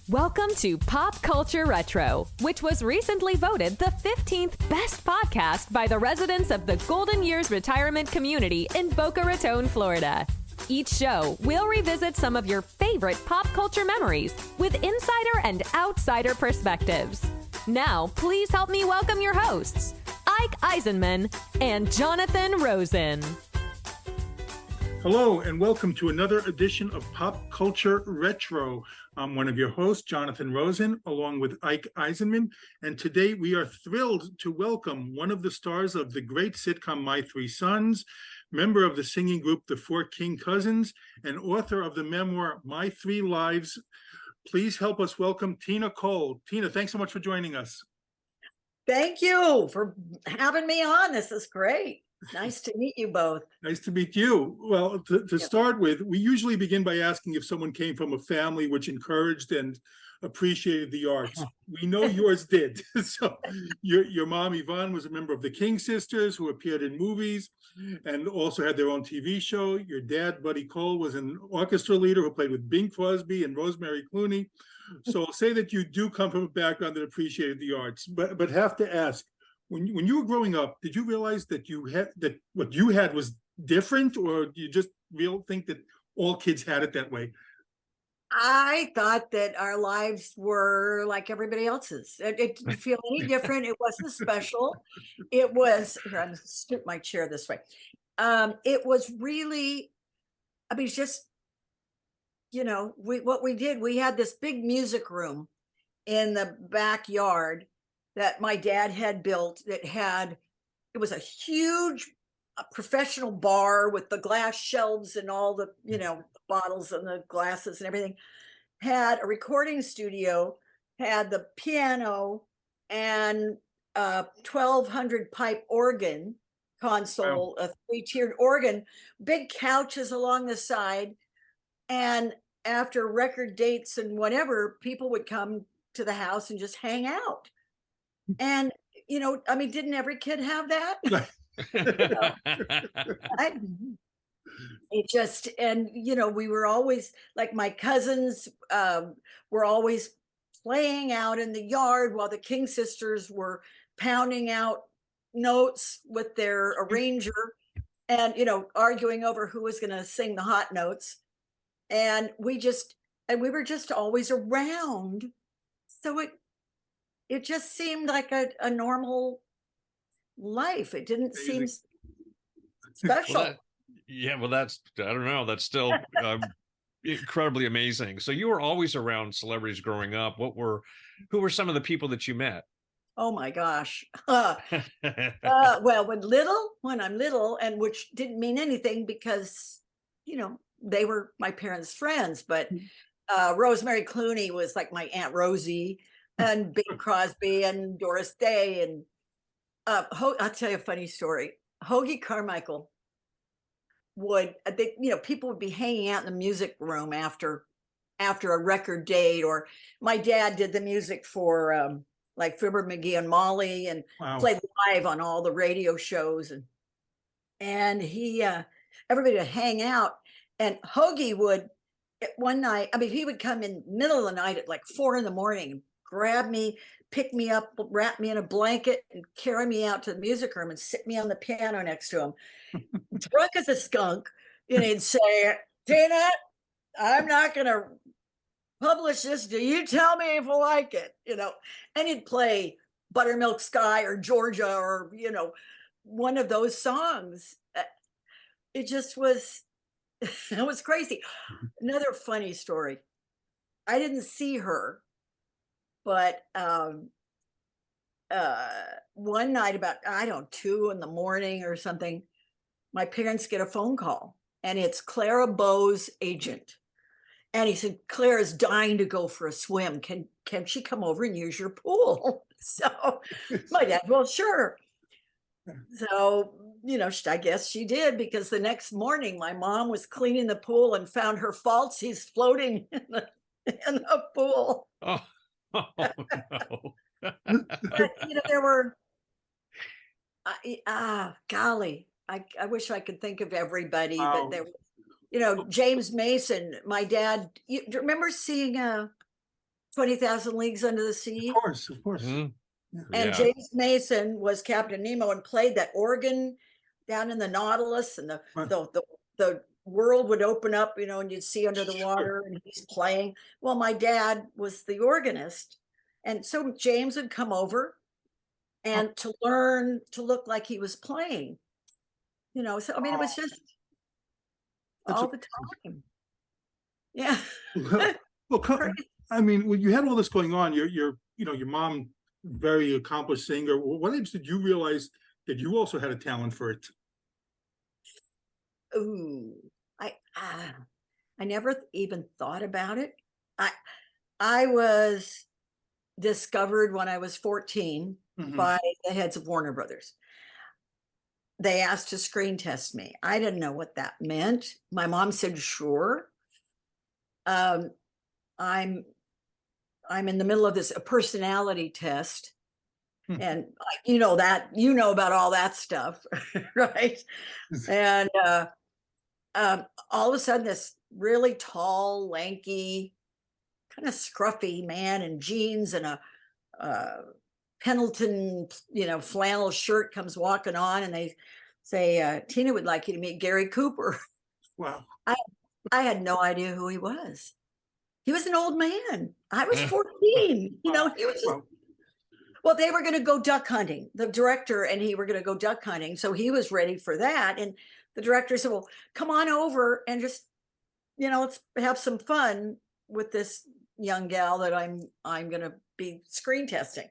Welcome to Pop Culture Retro, which was recently voted the 15th best podcast by the residents of the Golden Years Retirement Community in Boca Raton, Florida. Each show, we'll revisit some of your favorite pop culture memories with insider and outsider perspectives. Now, please help me welcome your hosts, Ike Eisenmann and Jonathan Rosen. Hello, and welcome to another edition of Pop Culture Retro. I'm one of your hosts, Jonathan Rosen, along with Ike Eisenmann, and today we are thrilled to welcome one of the stars of the great sitcom My Three Sons, member of the singing group The Four King Cousins, and author of the memoir My Three Lives. Please help us welcome Tina Cole. Tina, thanks so much for joining us. Thank you for having me on. This is great. Nice to meet you both. Nice to meet you. Well, to start with, we usually begin by asking if someone came from a family which encouraged and appreciated the arts. We know yours did. So your mom, Yvonne, was a member of the King Sisters who appeared in movies and also had their own TV show. Your dad, Buddy Cole, was an orchestra leader who played with Bing Crosby and Rosemary Clooney. So I'll say that you do come from a background that appreciated the arts, but have to ask, when you were growing up, did you realize that what you had was different, or do you just think that all kids had it that way? I thought that our lives were like everybody else's. It didn't feel any different. It wasn't special. It was, here, I'm going to scoot my chair this way. It was really, it's just, what we did, we had this big music room in the backyard that my dad had built it was a huge professional bar with the glass shelves and all the, bottles and the glasses and everything, had a recording studio, had the piano and 1,200 pipe organ console, wow. A 3-tiered organ, big couches along the side. And after record dates and whatever, people would come to the house and just hang out. And, didn't every kid have that? We were always, like, my cousins were always playing out in the yard while the King Sisters were pounding out notes with their arranger and, arguing over who was going to sing the hot notes. And we were just always around. So it just seemed like a normal life. It didn't seem special. That's, I don't know, that's still incredibly amazing. So you were always around celebrities growing up. Who were some of the people that you met? Oh my gosh. Well, when I'm little, and which didn't mean anything because, they were my parents' friends, but Rosemary Clooney was like my Aunt Rosie, and Bing Crosby and Doris Day. And I'll tell you a funny story. Hoagie Carmichael people would be hanging out in the music room after a record date, or my dad did the music for like Fibber McGee and Molly, and wow. Played live on all the radio shows, and he everybody would hang out, and Hoagie would one night, he would come in middle of the night at like 4 a.m, grab me, pick me up, wrap me in a blanket, and carry me out to the music room and sit me on the piano next to him, drunk as a skunk. And he'd say, "Tina, I'm not going to publish this. Do you tell me if you like it?" And he'd play Buttermilk Sky or Georgia or, one of those songs. It just was, it was crazy. Another funny story. I didn't see her, but one night about, 2 a.m. or something, my parents get a phone call, and it's Clara Bow's agent. And he said, "Clara's dying to go for a swim. Can she come over and use your pool?" So my dad, "Well, sure." So, I guess she did, because the next morning my mom was cleaning the pool and found her falsies floating in the pool. Oh no. But, there were, golly, I wish I could think of everybody, but there was, James Mason, my dad, you remember seeing 20,000 Leagues Under the Sea. Of course, of course. Mm-hmm. And Yeah. James Mason was Captain Nemo and played that organ down in the Nautilus, and the world would open up, you know, and you'd see under the water, and he's playing. Well, my dad was the organist, and so James would come over and to learn to look like he was playing, you know. So I mean, it was just all the time. Yeah. Well, I mean, when you had all this going on, you know, your mom, very accomplished singer. What age did you realize that you also had a talent for it? Ooh, I never even thought about it. I was discovered when I was 14 by the heads of Warner Brothers. They asked to screen test me. I didn't know what that meant. My mom said, sure. I'm in the middle of a personality test. And you know about all that stuff, right? And all of a sudden, this really tall, lanky, kind of scruffy man in jeans and a Pendleton, you know, flannel shirt comes walking on, and they say, Tina would like you to meet Gary Cooper. Wow. I had no idea who he was. He was an old man. I was 14. You know, he was just, well, they were going to go duck hunting. The director and he were going to go duck hunting. So he was ready for that. And the director said, well, come on over and just, you know, let's have some fun with this young gal that I'm going to be screen testing.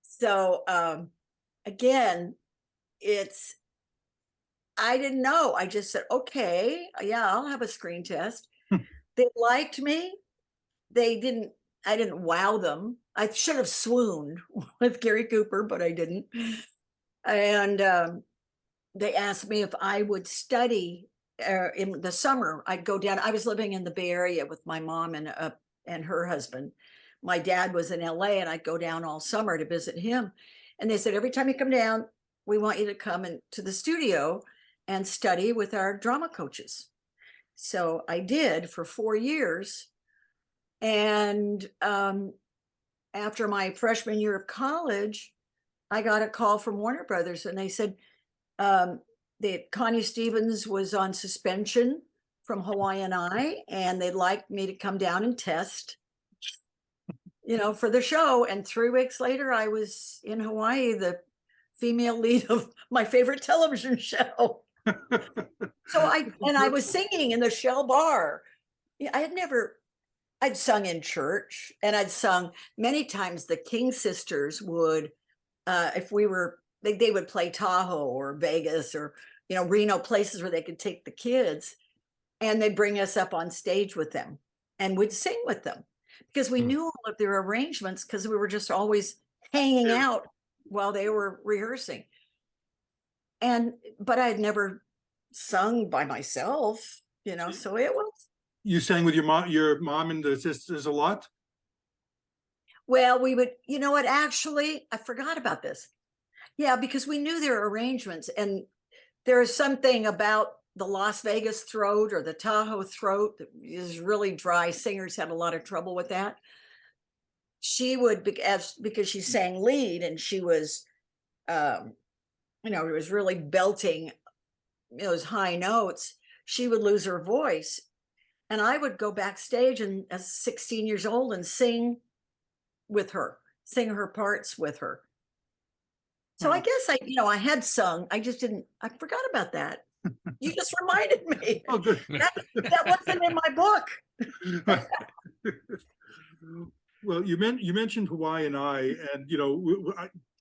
So again, I didn't know. I just said, okay, yeah, I'll have a screen test. They liked me. I didn't wow them. I should have swooned with Gary Cooper, but I didn't. And they asked me if I would study in the summer. I'd go down. I was living in the Bay Area with my mom and her husband. My dad was in LA, and I'd go down all summer to visit him. And they said, every time you come down, we want you to come into the studio and study with our drama coaches. So I did for 4 years. And after my freshman year of college, I got a call from Warner Brothers, and they said that Connie Stevens was on suspension from Hawaiian Eye, and they'd like me to come down and test, you know, for the show. And 3 weeks later, I was in Hawaii, the female lead of my favorite television show. So I was singing in the Shell Bar. I'd sung in church, and I'd sung many times. The King sisters would, if we were, they would play Tahoe or Vegas or, you know, Reno, places where they could take the kids, and they'd bring us up on stage with them and we'd sing with them because we knew all of their arrangements, because we were just always hanging out while they were rehearsing. But I had never sung by myself, you know, so it was. You sang with your mom and the sisters a lot? Well, we would, you know what, actually, I forgot about this. Yeah, because we knew their arrangements, and there is something about the Las Vegas throat or the Tahoe throat that is really dry. Singers had a lot of trouble with that. She would, because she sang lead, and she was, you know, it was really belting those high notes, she would lose her voice. And I would go backstage and as 16 years old and sing with her, sing her parts with her. So I guess I had sung, I forgot about that. You just reminded me. Oh, good. That wasn't in my book. Well, you mentioned Hawaiian Eye, and, you know,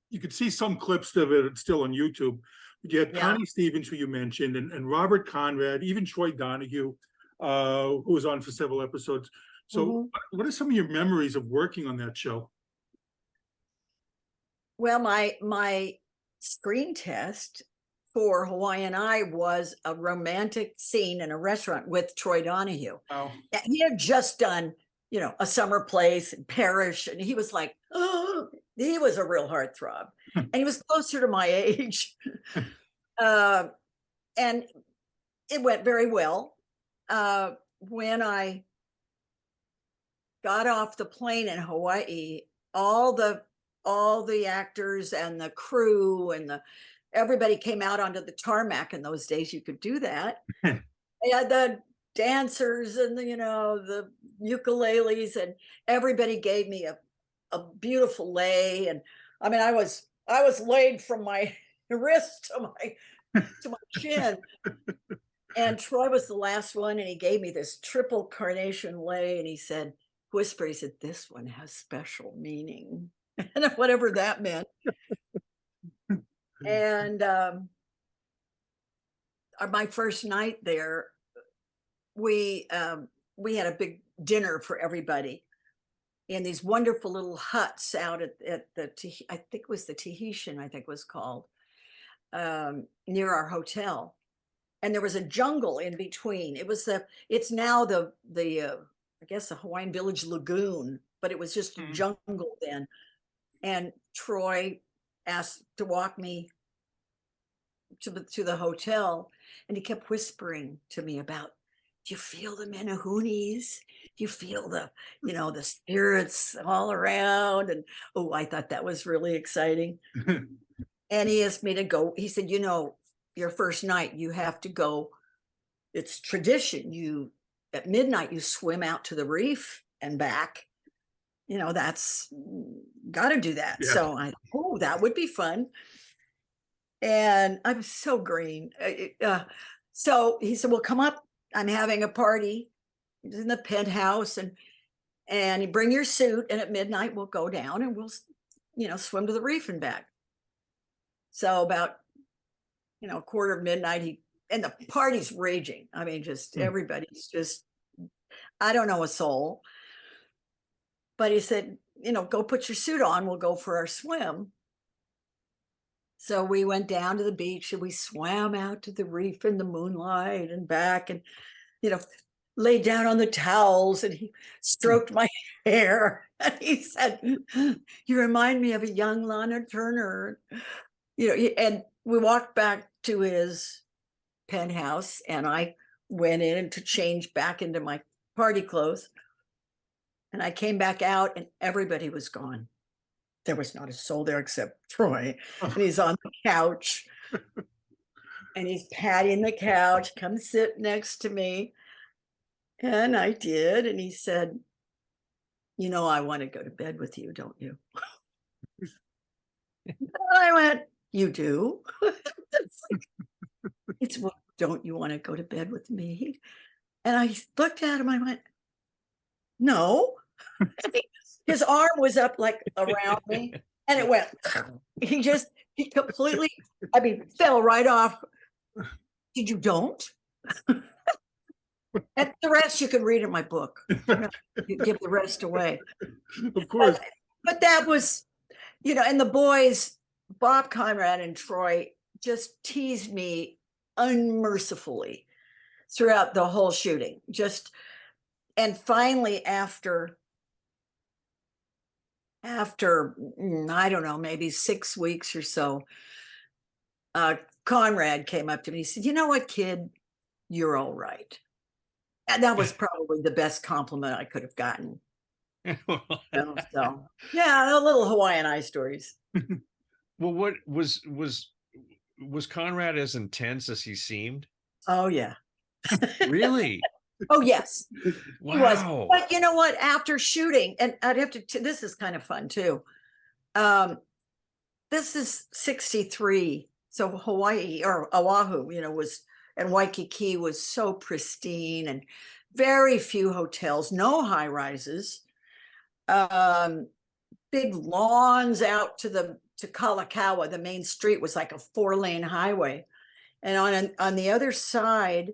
you could see some clips of it. It's still on YouTube. But you had Connie Stevens, who you mentioned, and Robert Conrad, even Troy Donahue, who was on for several episodes. So what are some of your memories of working on that show? Well, my screen test for Hawaiian Eye was a romantic scene in a restaurant with Troy Donahue. Wow. He had just done, you know, A Summer Place and Parish, and he was like, oh, he was a real heartthrob. And he was closer to my age. And it went very well. When I got off the plane in Hawaii, all the actors and the crew and everybody came out onto the tarmac. In those days you could do that. They had the dancers and the ukuleles, and everybody gave me a beautiful lei. And I mean, I was laid from my wrist to my chin. And Troy was the last one, and he gave me this triple carnation lei, and he said, whisper, he said, this one has special meaning. And whatever that meant. And my first night there, we had a big dinner for everybody in these wonderful little huts out at the I think it was the Tahitian, I think it was called, near our hotel. And there was a jungle in between. It's now the I guess the Hawaiian Village Lagoon, but it was just a jungle then. And Troy asked to walk me to the hotel, and he kept whispering to me about, do you feel the menahunis? Do you feel the spirits all around? And I thought that was really exciting. And he asked me to go. He said, your first night, you have to go. It's tradition. At midnight, you swim out to the reef and back. That's got to do that. Yeah. So that would be fun. And I'm so green. So he said, well, come up. I'm having a party. It's in the penthouse, and you bring your suit, and at midnight we'll go down and we'll, swim to the reef and back. So about, a quarter of midnight, and the party's raging. I mean, just everybody's just, I don't know a soul. But he said, go put your suit on. We'll go for our swim. So we went down to the beach, and we swam out to the reef in the moonlight and back, and, laid down on the towels, and he stroked my hair. And he said, you remind me of a young Lana Turner. And we walked back to his penthouse, and I went in to change back into my party clothes. And I came back out, and everybody was gone. There was not a soul there except Troy. And he's on the couch, and he's patting the couch, come sit next to me. And I did. And he said, I want to go to bed with you, don't you? And I went, you do? It's well, don't you want to go to bed with me? And I looked at him, I went, no. His arm was up like around me, and it went, he completely, fell right off. Did you don't? And the rest you can read in my book. You give the rest away. Of course. But that was, and the boys, Bob Conrad and Troy, just teased me unmercifully throughout the whole shooting. And finally, after I don't know, maybe 6 weeks or so, Conrad came up to me. He said, you know what, kid, you're all right. And that was probably the best compliment I could have gotten. So yeah, a little Hawaiian eye stories. Well, what was Conrad as intense as he seemed? Oh yeah. Really? Oh yes. Wow. He was. But you know what? After shooting, and I'd have to. This is kind of fun too. This is 1963, so Hawaii or Oahu, was, and Waikiki was so pristine, and very few hotels, no high rises, big lawns out to Kalakaua. The main street was like a 4-lane highway, and on the other side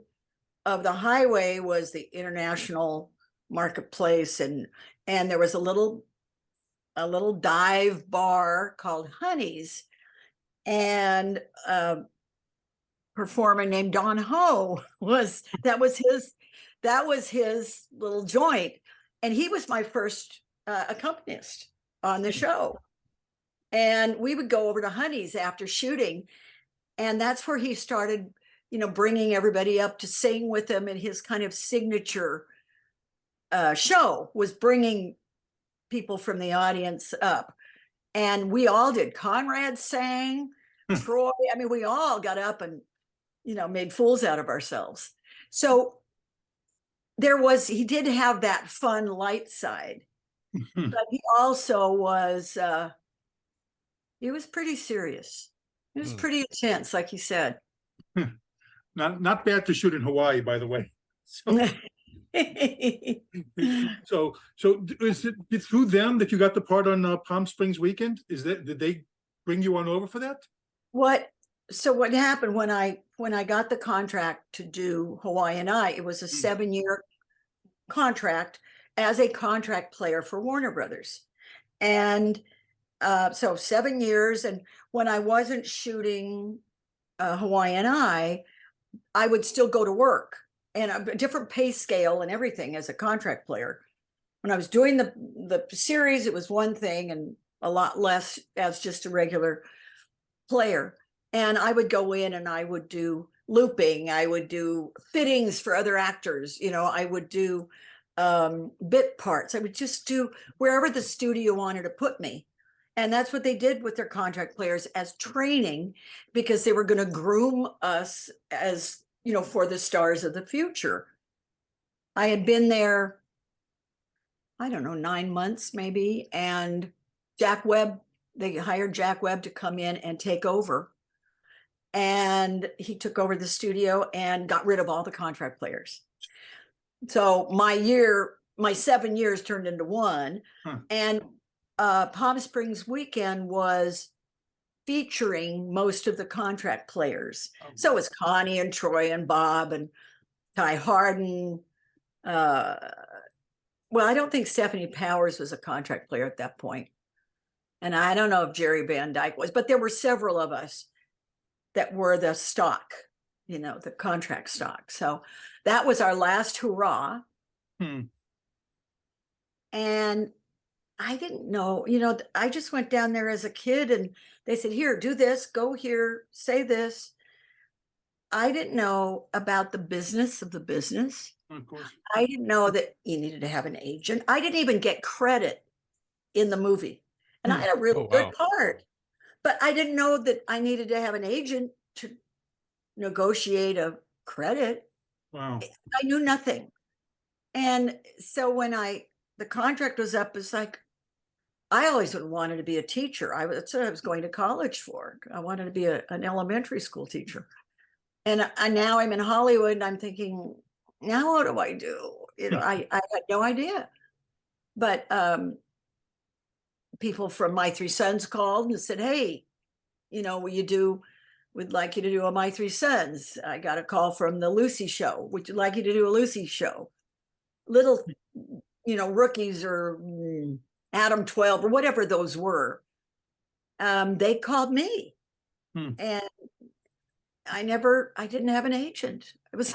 of the highway was the International Marketplace, and there was a little dive bar called Honey's, and a performer named Don Ho was his little joint, and he was my first accompanist on the show. And we would go over to Honey's after shooting, and that's where he started, bringing everybody up to sing with him in his kind of signature show was bringing people from the audience up. And we all did. Conrad sang, Troy, I mean, we all got up and, made fools out of ourselves. So he did have that fun light side, but he also was, he was pretty serious. It was pretty intense, like you said. Not bad to shoot in Hawaii, by the way. So is it through them that you got the part on Palm Springs Weekend? Did they bring you on over for that? So what happened when I got the contract to do Hawaii and I, it was a 7-year contract as a contract player for Warner Brothers. And so 7 years. And when I wasn't shooting Hawaii and I would still go to work, and a different pay scale and everything as a contract player. When I was doing the series, it was one thing, and a lot less as just a regular player. And I would go in and I would do looping. I would do fittings for other actors. I would do bit parts. I would just do wherever the studio wanted to put me. And that's what they did with their contract players as training, because they were going to groom us as, for the stars of the future. I had been there, I don't know, 9 months maybe. And Jack Webb, they hired Jack Webb to come in and take over. And he took over the studio and got rid of all the contract players. So my 7 years turned into one. And Palm Springs Weekend was featuring most of the contract players. So it was Connie and Troy and Bob and Ty Harden. Well, I don't think Stephanie Powers was a contract player at that point. And I don't know if Jerry Van Dyke was, but there were several of us that were the stock, the contract stock. So that was our last hurrah. And I didn't know, I just went down there as a kid and they said, here, do this, go here, say this. I didn't know about the business of the business. Of course. I didn't know that you needed to have an agent. I didn't even get credit in the movie. And I had a really good part. But I didn't know that I needed to have an agent to negotiate a credit. Wow. I knew nothing. And so when the contract was up, it's like, I always wanted to be a teacher. That's what I was going to college for. I wanted to be an elementary school teacher. And now I'm in Hollywood and I'm thinking, now what do I do? I had no idea. But people from My Three Sons called and said, hey, we'd like you to do a My Three Sons. I got a call from the Lucy Show. Would you like you to do a Lucy Show? Little, rookies or Adam 12 or whatever those were. They called me. And I didn't have an agent. It was,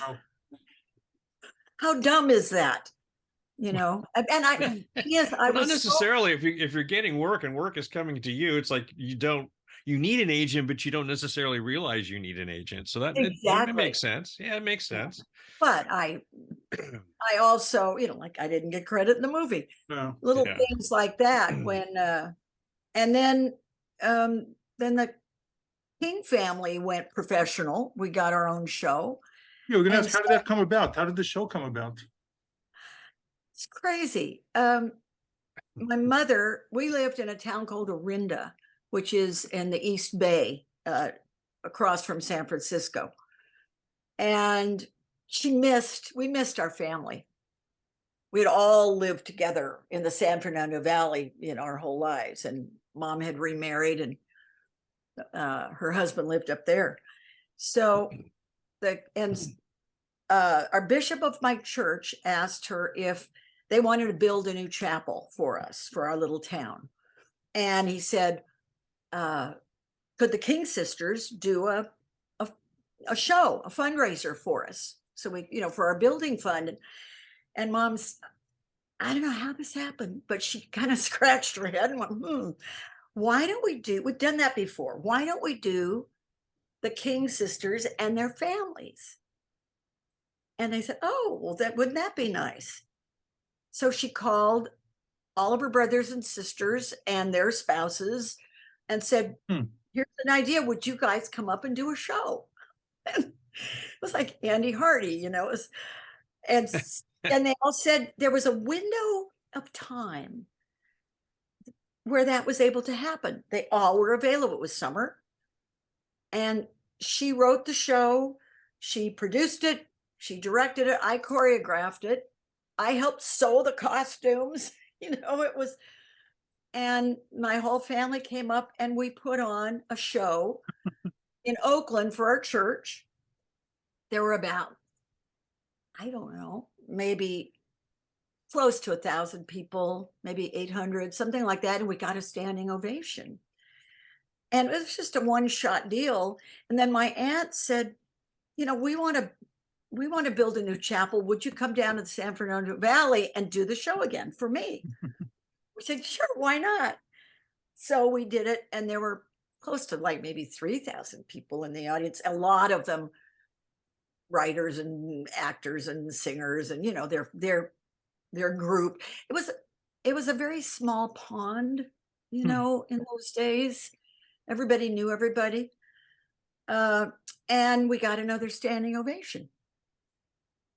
how dumb is that? And yes, I was not necessarily. If you're getting work and work is coming to you, it's like you need an agent, but you don't necessarily realize you need an agent. So that makes sense. Yeah, it makes sense. But I also, I didn't get credit in the movie. No. Little things like that. When and then the King family went professional. We got our own show. Yeah, we're gonna ask, how did that come about? How did the show come about? It's crazy. My mother, we lived in a town called Orinda, which is in the East Bay, across from San Francisco. And we missed our family. We had all lived together in the San Fernando Valley, our whole lives. And Mom had remarried and her husband lived up there. So our bishop of my church asked her if they wanted to build a new chapel for us, for our little town. And he said, could the King sisters do a show, a fundraiser for us? So we, for our building fund. And Mom's, I don't know how this happened, but she kind of scratched her head and went, why don't we've done that before. Why don't we do the King sisters and their families? And they said, oh, well, wouldn't that be nice? So she called all of her brothers and sisters and their spouses and said, here's an idea. Would you guys come up and do a show? It was like Andy Hardy, you know, and they all said there was a window of time where that was able to happen. They all were available. It was summer. And she wrote the show. She produced it. She directed it. I choreographed it. I helped sew the costumes. You know, it was, and my whole family came up and we put on a show in Oakland for our church. There were about, I don't know, maybe close to 1,000 people, maybe 800, something like that. And we got a standing ovation. And it was just a one-shot deal. And then my aunt said, you know, we want to build a new chapel. Would you come down to the San Fernando Valley and do the show again for me? We said, sure, why not? So we did it. And there were close to like maybe 3,000 people in the audience. A lot of them writers and actors and singers, and, you know, their group. It was a very small pond, you know, in those days. Everybody knew everybody. And we got another standing ovation.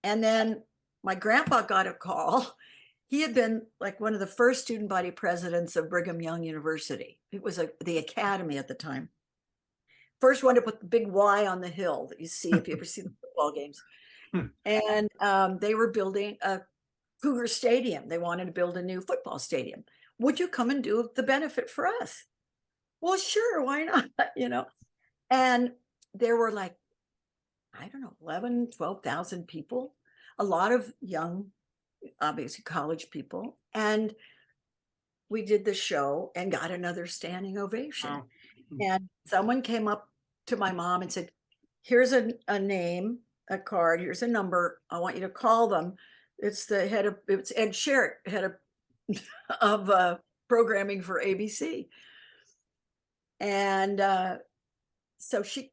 And then my grandpa got a call. He had been like one of the first student body presidents of Brigham Young University. It was the academy at the time. First one to put the big Y on the hill that you see if you ever see the football games. And they were building a Cougar Stadium. They wanted to build a new football stadium. Would you come and do the benefit for us? Well, sure, why not? You know, and there were like, I don't know, 11, 12,000 people, a lot of young, obviously college people. And we did the show and got another standing ovation. Wow. And someone came up to my mom and said, here's a name, a card, here's a number. I want you to call them. It's it's Ed Sherrick, head of programming for ABC. And so she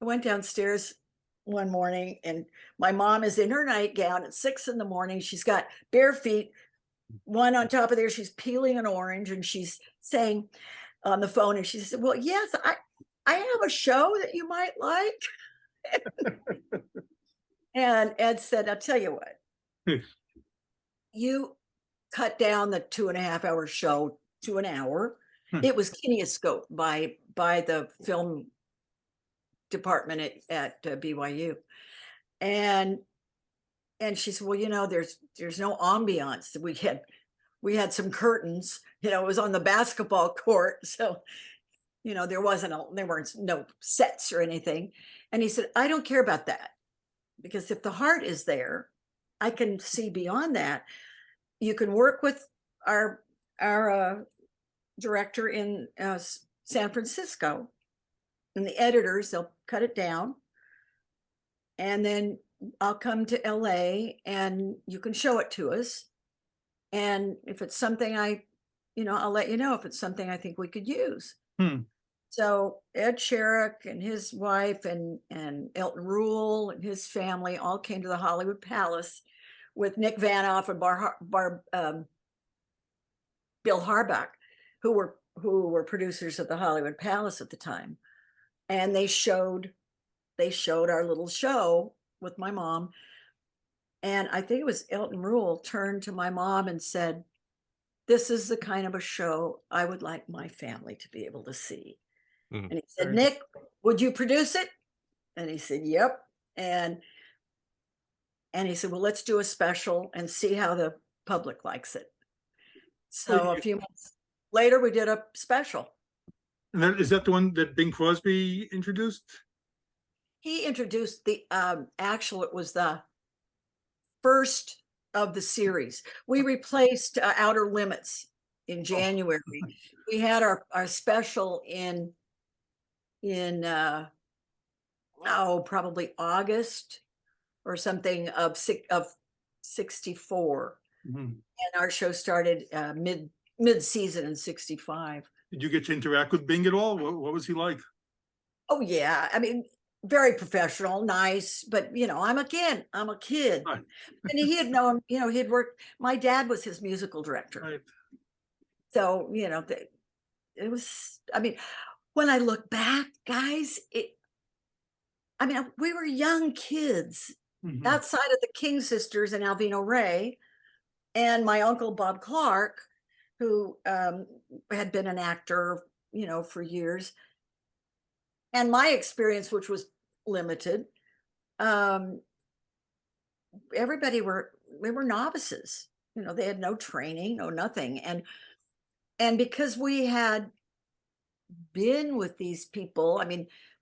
went downstairs one morning, and my mom is in her nightgown at 6 a.m. She's got bare feet, one on top of there. She's peeling an orange, and she's saying on the phone, and she said, well, yes, I have a show that you might like. And Ed said, I'll tell you what, you cut down the 2.5-hour show to an hour. It was kinescope by the film department at BYU. And she said, well, you know, there's no ambiance. We had some curtains, you know, it was on the basketball court. So, you know, there weren't no sets or anything. And he said, I don't care about that, because if the heart is there, I can see beyond that. You can work with our director in San Francisco, and the editors, they'll cut it down, and then I'll come to LA and you can show it to us. And if it's something I'll let you know if it's something I think we could use. So Ed Sherrick and his wife and Elton Rule and his family all came to the Hollywood Palace with Nick Vanoff and Bill Harbach, who were producers of the Hollywood Palace at the time. And they showed our little show with my mom. And I think it was Elton Rule turned to my mom and said, this is the kind of a show I would like my family to be able to see. And he said, Nick, would you produce it? And he said, yep. And he said, well, let's do a special and see how the public likes it. So a few months later, we did a special. And is that the one that Bing Crosby introduced? He introduced the it was the first of the series. We replaced Outer Limits in January. We had our special in probably August or something of 64. And our show started mid-season in 65. Did you get to interact with Bing at all? What was he like? Oh yeah, I mean, very professional, nice, but I'm a kid. Right. And he had known, he'd worked, my dad was his musical director. Right. So, it was, when I look back, guys, we were young kids outside of the King sisters and Alvina Ray and my uncle Bob Clark, who had been an actor, for years. And my experience, which was limited, everybody we were novices. They had no training, no nothing. And because we had been with these people,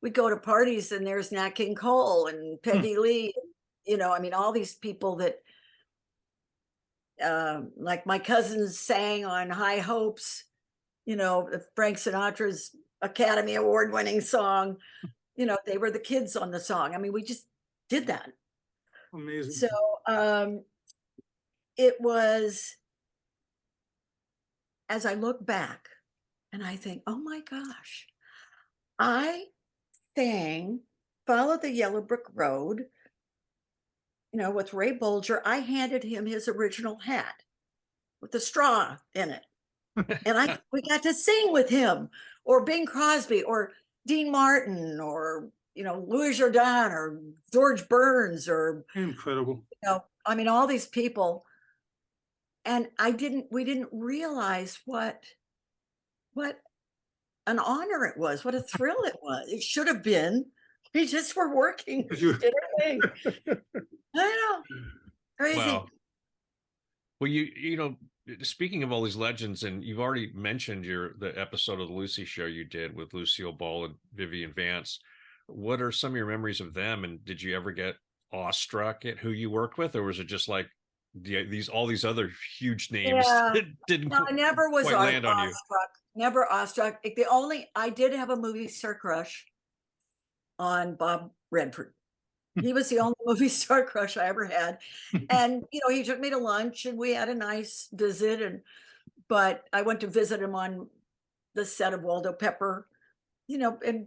we'd go to parties and there's Nat King Cole and Peggy Lee, all these people that, like my cousins sang on High Hopes, Frank Sinatra's Academy Award winning song. They were the kids on the song. We just did that. Amazing. So it was, as I look back and I think, oh my gosh, I sang Follow the Yellow Brick Road, with Ray Bolger. I handed him his original hat with the straw in it. And we got to sing with him, or Bing Crosby, or Dean Martin, or Louis Jordan, or George Burns, or incredible. All these people. And we didn't realize what an honor it was, what a thrill it was. It should have been. We just were working. Did our thing. I know. Crazy. Wow. Well, speaking of all these legends, and you've already mentioned the episode of the Lucy Show you did with Lucille Ball and Vivian Vance. What are some of your memories of them? And did you ever get awestruck at who you worked with, or was it just like all these other huge names that didn't I never was quite land on you? Never awestruck. I did have a movie star crush on Bob Redford. He was the only movie star crush I ever had. And, he took me to lunch and we had a nice visit. But I went to visit him on the set of Waldo Pepper, but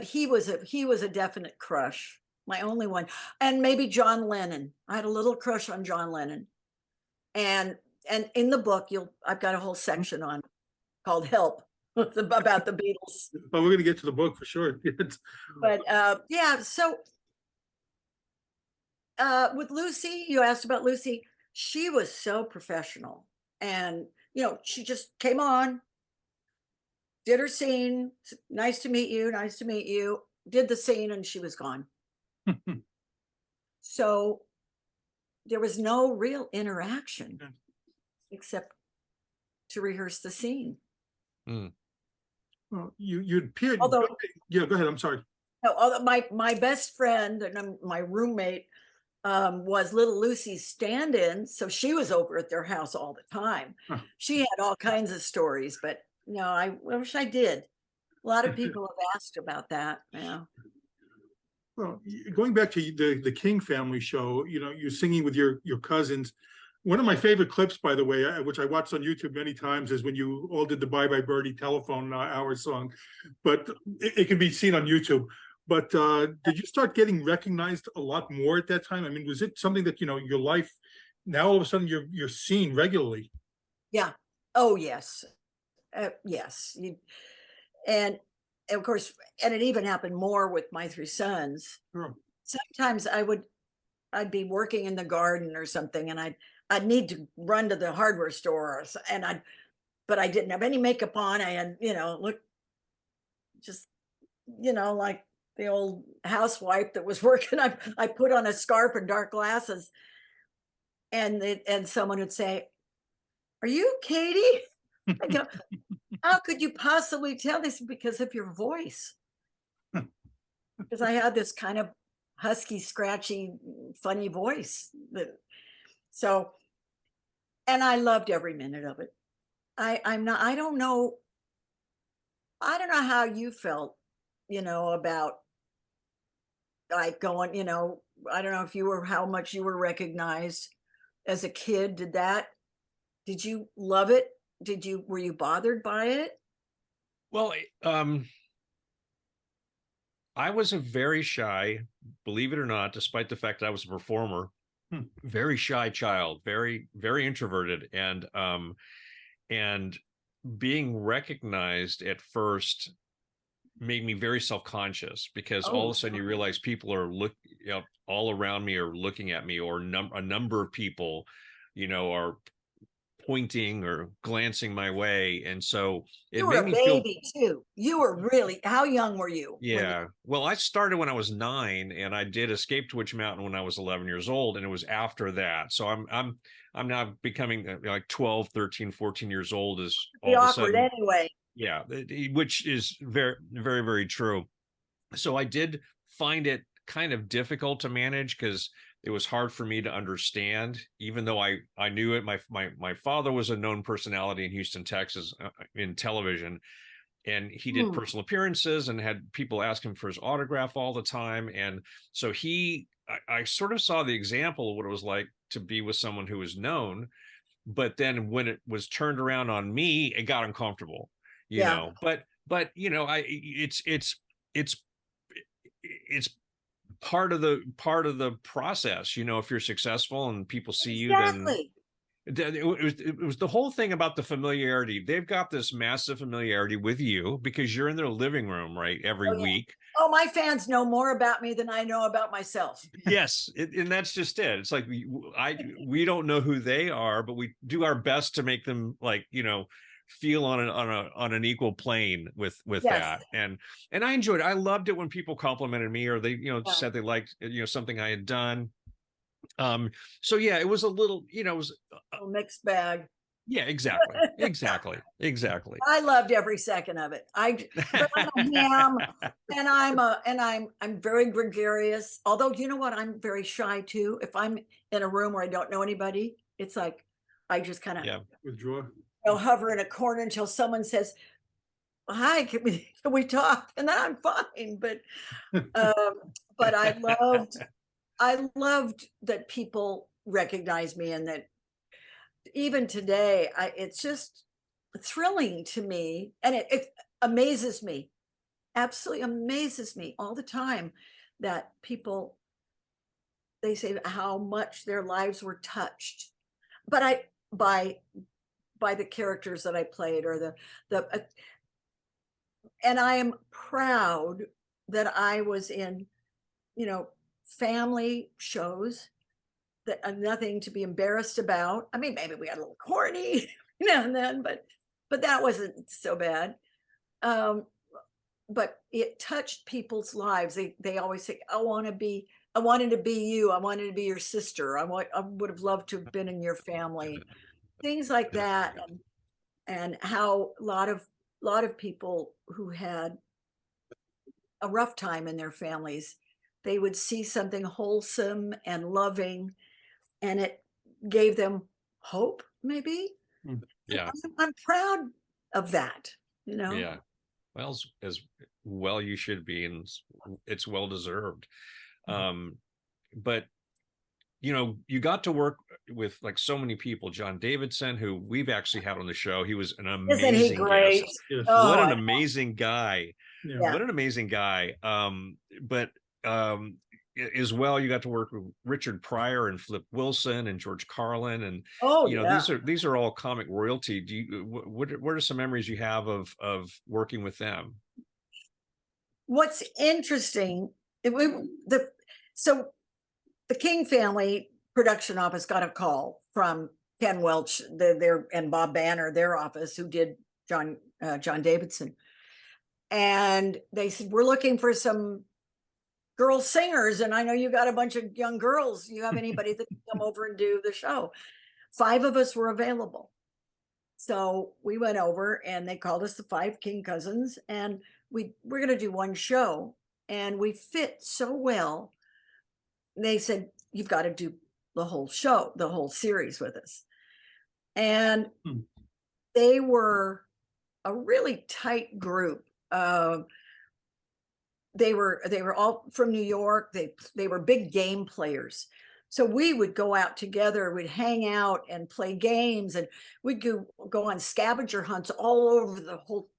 he was a definite crush, my only one. And maybe John Lennon. I had a little crush on John Lennon. And in the book, I've got a whole section on called Help about the Beatles. Oh, we're going to get to the book for sure. But yeah, so with Lucy, you asked about Lucy. She was so professional, and she just came on, did her scene. Nice to meet you. Nice to meet you. Did the scene, and she was gone. So there was no real interaction except to rehearse the scene. Well, you appeared. Although, yeah, go ahead. I'm sorry. No, although my best friend and my roommate was little Lucy's stand-in, so she was over at their house all the time. She had all kinds of stories, but no, I wish I did. A lot of people have asked about that. Yeah. Well, going back to the King family show, you're singing with your cousins. One of my favorite clips, by the way, which I watched on YouTube many times, is when you all did the Bye Bye Birdie telephone hour song. But it can be seen on YouTube. But did you start getting recognized a lot more at that time? Was it something that, your life, now all of a sudden you're seen regularly? Yeah. Oh, yes. Yes. And of course, and it even happened more with my three sons. Sure. Sometimes I'd be working in the garden or something, and I'd need to run to the hardware store, but I didn't have any makeup on. I had, look, just, like the old housewife that was working. I put on a scarf and dark glasses, and someone would say, "Are you Katie?" I go, "How could you possibly tell this?" Because of your voice. Because I had this kind of husky, scratchy, funny voice. So, and I loved every minute of it. I don't know how you felt, about like going, I don't know how much you were recognized as a kid. Did you love it? Were you bothered by it? Well, I was a very shy, believe it or not, despite the fact that I was a performer, very shy child, very, very introverted. And being recognized at first made me very self-conscious, because all of a sudden you realize people are all around me are looking at me, or a number of people, are pointing or glancing my way. And so it made me feel. You were a baby too. You were really, how young were you? Yeah. Well, I started when I was 9, and I did Escape to Witch Mountain when I was 11 years old. And it was after that. So I'm now becoming like 12, 13, 14 years old is all of a awkward sudden. Anyway. Yeah. Which is very, very, very true. So I did find it kind of difficult to manage, because it was hard for me to understand, even though I knew it. My father was a known personality in Houston, Texas, in television, and he did personal appearances and had people ask him for his autograph all the time. And so I sort of saw the example of what it was like to be with someone who was known. But then when it was turned around on me, it got uncomfortable, you know. But it's part of the process, if you're successful and people see you, then it was the whole thing about the familiarity. They've got this massive familiarity with you because you're in their living room, right, every week. Oh, my fans know more about me than I know about myself. Yes, and that's just it. It's like we don't know who they are, but we do our best to make them feel on an equal plane with that. And I enjoyed it. I loved it when people complimented me, or they said they liked something I had done. So yeah, it was a little, it was a mixed bag. Yeah, exactly. I loved every second of it. But I'm a ham, and I'm very gregarious. Although, you know what, I'm very shy too. If I'm in a room where I don't know anybody, it's like I just kind of withdraw. Hover in a corner until someone says, "Hi, can we talk?" And then I'm fine. But I loved that people recognize me, and that even today, it's just thrilling to me, and it amazes me, absolutely amazes me all the time, that people, they say how much their lives were touched, but by the characters that I played, or and I am proud that I was in, family shows that are nothing to be embarrassed about. I mean, maybe we got a little corny now and then, but that wasn't so bad. But it touched people's lives. They always say, I wanted to be you. I wanted to be your sister. I would have loved to have been in your family. Things like that. And how a lot of people who had a rough time in their families, they would see something wholesome and loving, and it gave them hope, maybe. Yeah. I'm proud of that, Yeah. Well, as well you should be, and it's well deserved. But you got to work with like so many people. John Davidson, who we've actually had on the show, he was an amazing Isn't he great? guest. What an amazing guy. Yeah. What an amazing guy. But as well, you got to work with Richard Pryor and Flip Wilson and George Carlin, and these are all comic royalty. What are some memories you have of working with them? What's interesting, so the King family production office got a call from Ken Welch, and Bob Banner, their office, who did John Davidson, and they said, we're looking for some girl singers, and I know you got a bunch of young girls. You have anybody that can come over and do the show? 5 of us were available. So we went over, and they called us the 5 King cousins, and we're going to do one show, and we fit so well. They said, you've got to do the whole show, the whole series with us. And they were a really tight group. They were all from New York. They were big game players. So we would go out together, we'd hang out and play games, and we'd go on scavenger hunts all over the whole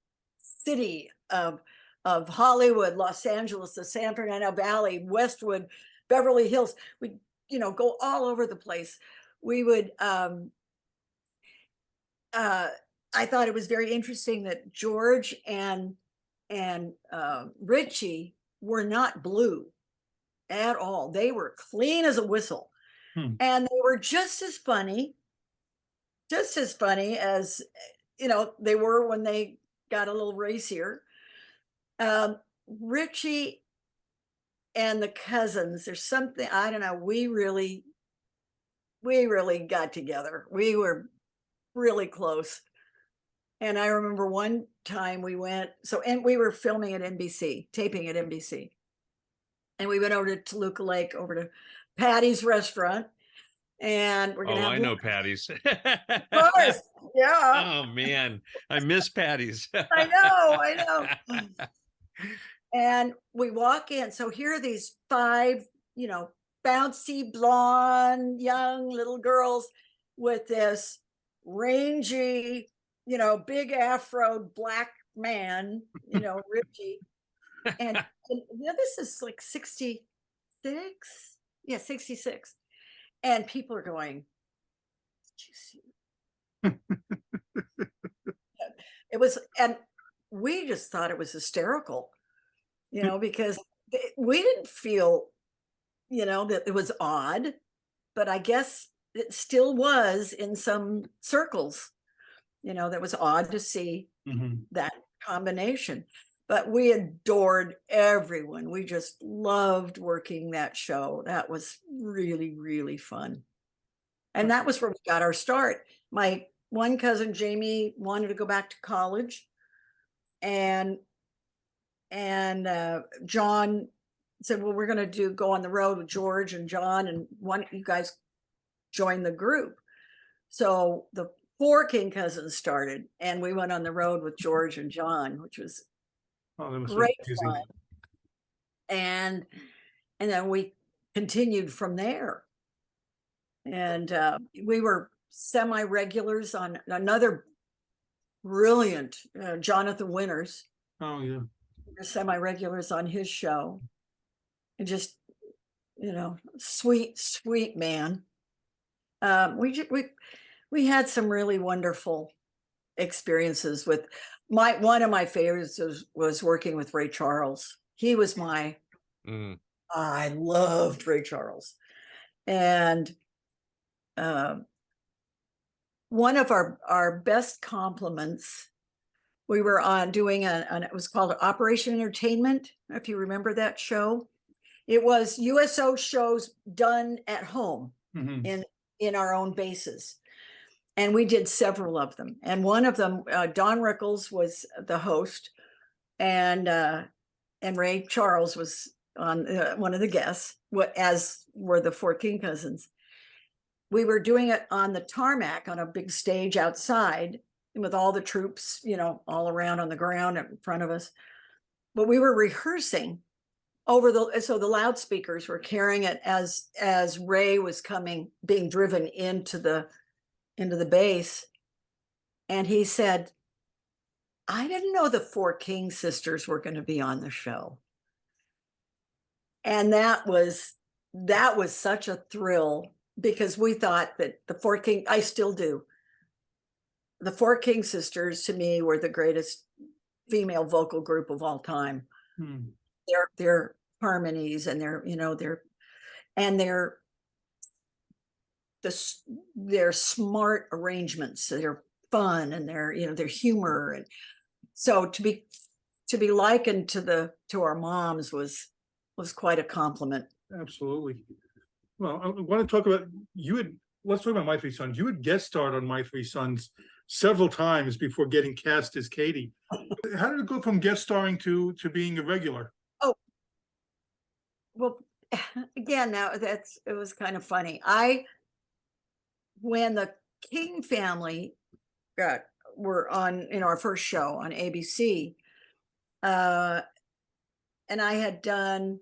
city of of Hollywood, Los Angeles, the San Fernando Valley, Westwood, Beverly Hills. We, go all over the place. We would, I thought it was very interesting that George and Richie were not blue at all. They were clean as a whistle. And they were just as funny as, they were when they got a little racier. Richie and the cousins, there's something, I don't know, we really got together. We were really close. And I remember one time we went, and we were filming at NBC, taping at NBC. And we went over to Toluca Lake, over to Patty's restaurant. And we're gonna have, I know Patty's. Of course, yeah. Oh man, I miss Patty's. I know. And we walk in. So here are these 5, bouncy, blonde, young little girls with this rangy, big afro black man, Richie. And this is like 66. Yeah, 66. And people are going, did you see? It was, and we just thought it was hysterical, because we didn't feel, that it was odd, but I guess it still was in some circles, that was odd to see that combination. But we adored everyone. We just loved working that show. That was really, really fun. And that was where we got our start. My one cousin, Jamie, wanted to go back to college. And John said, well, we're going to go on the road with George and John, and you guys join the group. So the 4 King Cousins started, and we went on the road with George and John, which was great fun. And then we continued from there. And we were semi-regulars on another brilliant Jonathan Winters. Oh yeah. We were semi-regulars on his show. And just, sweet man. We had some really wonderful experiences with one of my favorites was working with Ray Charles. He was I loved Ray Charles. And one of our best compliments, we were on doing it was called Operation Entertainment, if you remember that show. It was USO shows done at home in our own bases. And we did several of them. And one of them, Don Rickles was the host, and Ray Charles was on one of the guests, as were the 4 King Cousins. We were doing it on the tarmac on a big stage outside with all the troops, all around on the ground in front of us. But we were rehearsing so the loudspeakers were carrying it as Ray was being driven into the base. And he said, I didn't know the 4 King sisters were going to be on the show. And that was such a thrill, because we thought that the 4 King, I still do. The 4 King sisters to me were the greatest female vocal group of all time. Their harmonies and their smart arrangements, their fun and their humor. And so to be likened to our moms was quite a compliment. Absolutely. Well, I want to talk about let's talk about My 3 Sons. You had guest starred on My 3 Sons several times before getting cast as Katie. How did it go from guest starring to being a regular? Oh, well, again, now it was kind of funny. When the King family were on our first show on ABC, and I had done,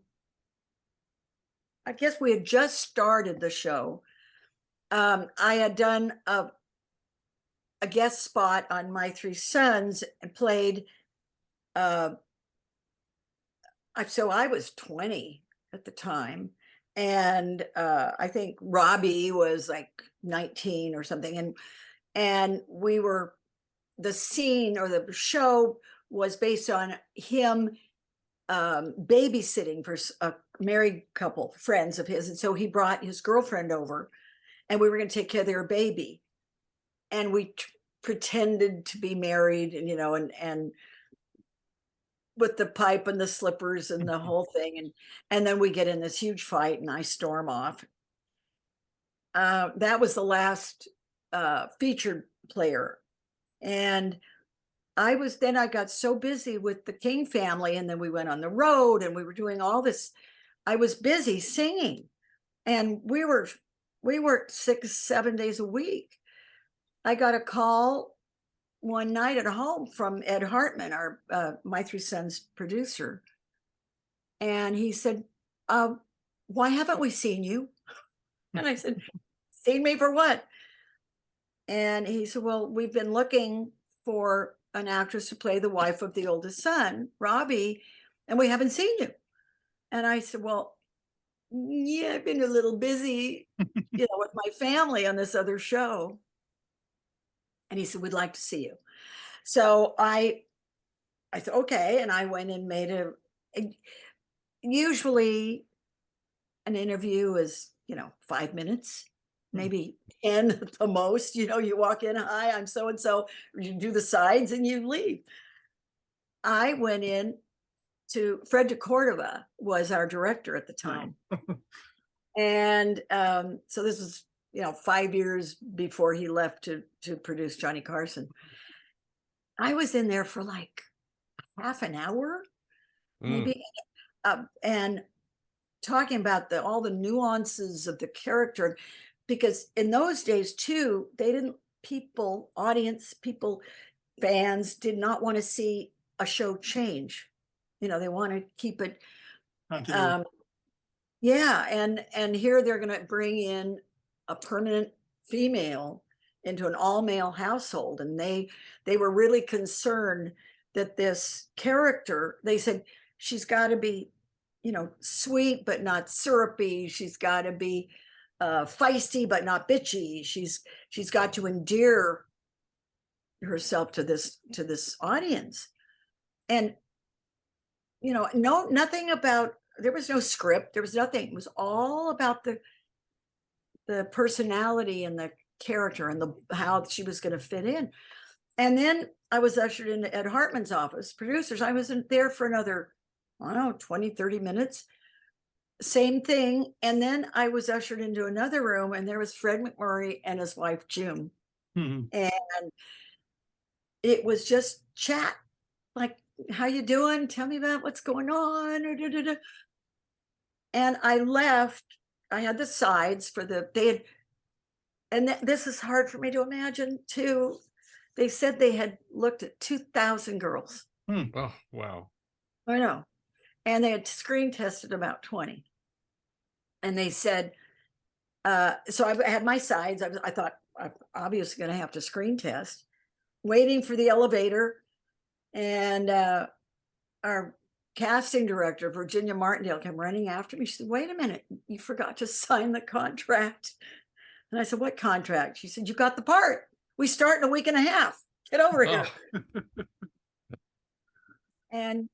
I guess we had just started the show. I had done a guest spot on My 3 Sons and played so I was 20 at the time. And I think Robbie was like 19 or something. And we were, the scene or the show was based on him babysitting for a married couple, friends of his. And so he brought his girlfriend over and we were going to take care of their baby. And we pretended to be married and, and with the pipe and the slippers and the whole thing. And then we get in this huge fight and I storm off. That was the last featured player. And I got so busy with the King family, and then we went on the road and we were doing all this. I was busy singing, and we worked 6-7 days a week. I got a call one night at home from Ed Hartman, our My Three Sons producer. And he said, why haven't we seen you? And I said, seen me for what? And he said, well, we've been looking for an actress to play the wife of the oldest son, Robbie, and we haven't seen you. And I said, well, yeah, I've been a little busy, with my family on this other show. And he said, we'd like to see you. So I said, okay. And I went and made usually an interview is, 5 minutes, maybe 10 at the most. You walk in, hi, I'm so-and-so, you do the sides and you leave. I went in to Fred de Cordova was our director at the time. And so this was, 5 years before he left to produce Johnny Carson. I was in there for like half an hour, maybe, and talking about all the nuances of the character, because in those days too, fans did not want to see a show change. They want to keep it. Yeah, and here they're going to bring in a permanent female into an all-male household, and they were really concerned that this character, they said, she's got to be, sweet but not syrupy. She's got to be feisty but not bitchy. She's got to endear herself to this audience. And nothing about, there was no script, there was nothing. It was all about the personality and the character and how she was going to fit in. And then I was ushered into Ed Hartman's office, producers. I was in there for another, 20, 30 minutes. Same thing. And then I was ushered into another room, and there was Fred McMurray and his wife, June. And it was just chat, like, how you doing? Tell me about what's going on. And I left. I had the sides this is hard for me to imagine too. They said they had looked at 2,000 girls. Oh, wow. I know. And they had screen tested about 20. And they said, so I had my sides. I thought I'm obviously going to have to screen test, waiting for the elevator. And our casting director, Virginia Martindale, came running after me. She said, wait a minute, you forgot to sign the contract. And I said, what contract? She said, you got the part. We start in a week and a half. Get over here. And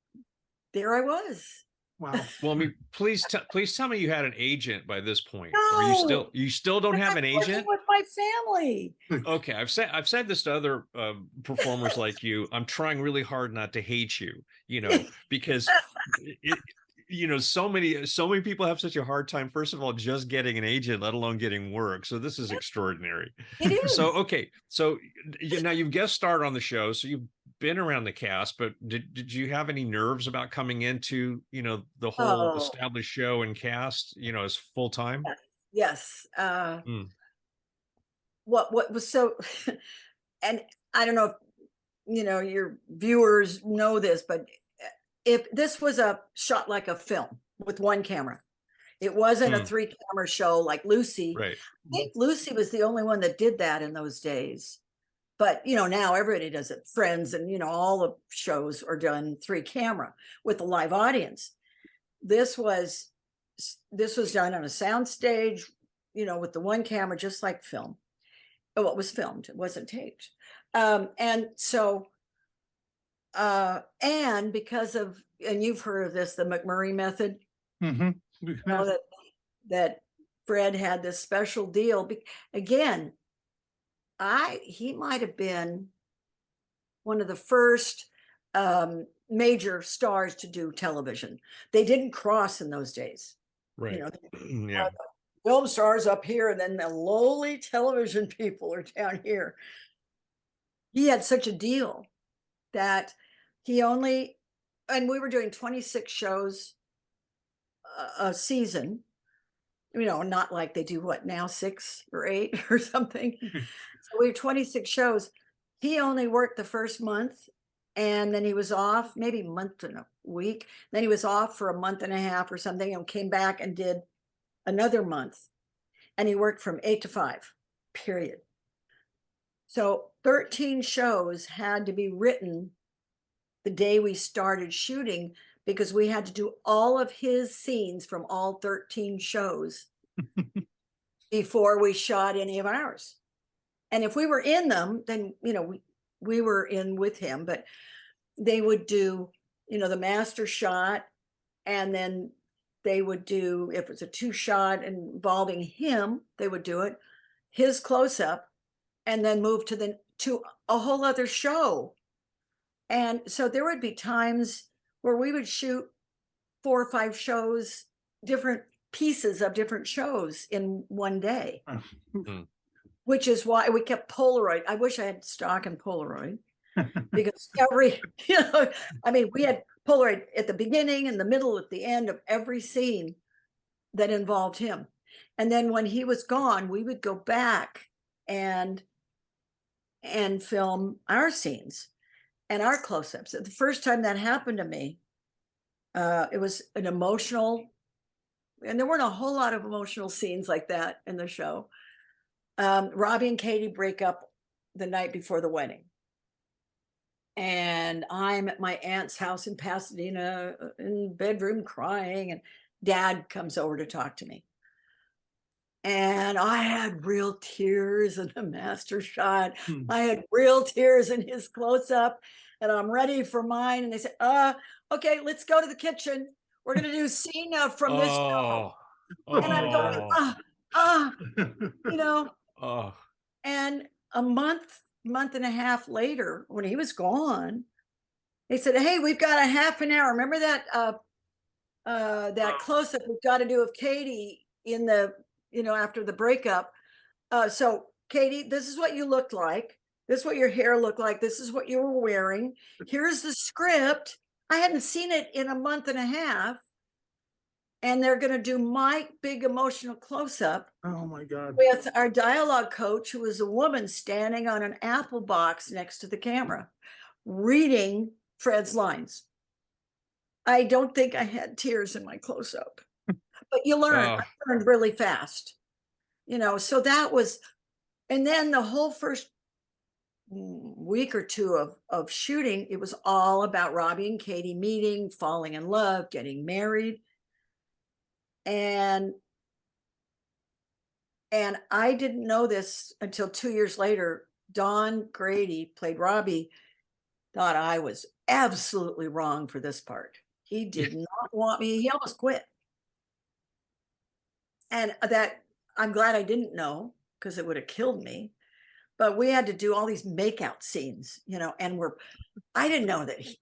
there I was. Wow. Well, I mean, please tell me you had an agent by this point. No, Or you still don't have an agent? With my family. Okay, I've said this to other performers like you. I'm trying really hard not to hate you, because so many people have such a hard time, first of all, just getting an agent, let alone getting work. So this is extraordinary. It is. So okay, so now you've guest starred on the show, so you've been around the cast, but did you have any nerves about coming into the whole established show and cast as full time? Yes. What was so, and I don't know if your viewers know this, but if this was a shot like a film with one camera, it wasn't a 3-camera show like Lucy. Right. I think Lucy was the only one that did that in those days. But, now everybody does it. Friends and, all the shows are done 3-camera with a live audience. this was done on a sound stage, with the one camera, just like film. What was filmed, it wasn't taped. And so, and because of, and you've heard of this, the McMurray method, that Fred had this special deal. Again, he might have been one of the first major stars to do television. They didn't cross in those days. Right. Yeah. Film stars up here, and then the lowly television people are down here. He had such a deal that and we were doing 26 shows a season, not like they do what now, 6 or 8 or something. So we were 26 shows. He only worked the first month, and then he was off maybe a month and a week. Then he was off for a month and a half or something, and came back and did another month. And he worked from 8 to 5, period. So 13 shows had to be written the day we started shooting, because we had to do all of his scenes from all 13 shows before we shot any of ours. And if we were in them, then, we were in with him, but they would do, the master shot, and then they would do, if it's a 2-shot involving him, they would do it, his close-up, and then move to a whole other show. And so there would be times where we would shoot 4 or 5 shows, different pieces of different shows in one day, which is why we kept Polaroid. I wish I had stock in Polaroid, because we had Polaroid at the beginning, in the middle, at the end of every scene that involved him. And then when he was gone, we would go back and film our scenes and our close-ups. The first time that happened to me, it was an emotional, and there weren't a whole lot of emotional scenes like that in the show. Robbie and Katie break up the night before the wedding. And I'm at my aunt's house in Pasadena in the bedroom crying, and Dad comes over to talk to me. And I had real tears in the master shot. I had real tears in his close-up, and I'm ready for mine. And they said, okay, let's go to the kitchen. We're going to do scene from this show. And I'm going, and a month and a half later, when he was gone, they said, hey, we've got a half an hour. Remember that close-up we've got to do of Katie in the, after the breakup. So Katie, this is what you looked like. This is what your hair looked like. This is what you were wearing. Here's the script. I hadn't seen it in a month and a half. And they're going to do my big emotional close-up. Oh my God. With our dialogue coach, who was a woman standing on an apple box next to the camera, reading Fred's lines. I don't think I had tears in my close-up, but you learn. I learned really fast, so that was, and then the whole first week or two of shooting, it was all about Robbie and Katie meeting, falling in love, getting married. And I didn't know this until 2 years later. Don Grady, played Robbie, thought I was absolutely wrong for this part. He did not want me. He almost quit. And that, I'm glad I didn't know, because it would have killed me. But we had to do all these makeout scenes, and I didn't know that he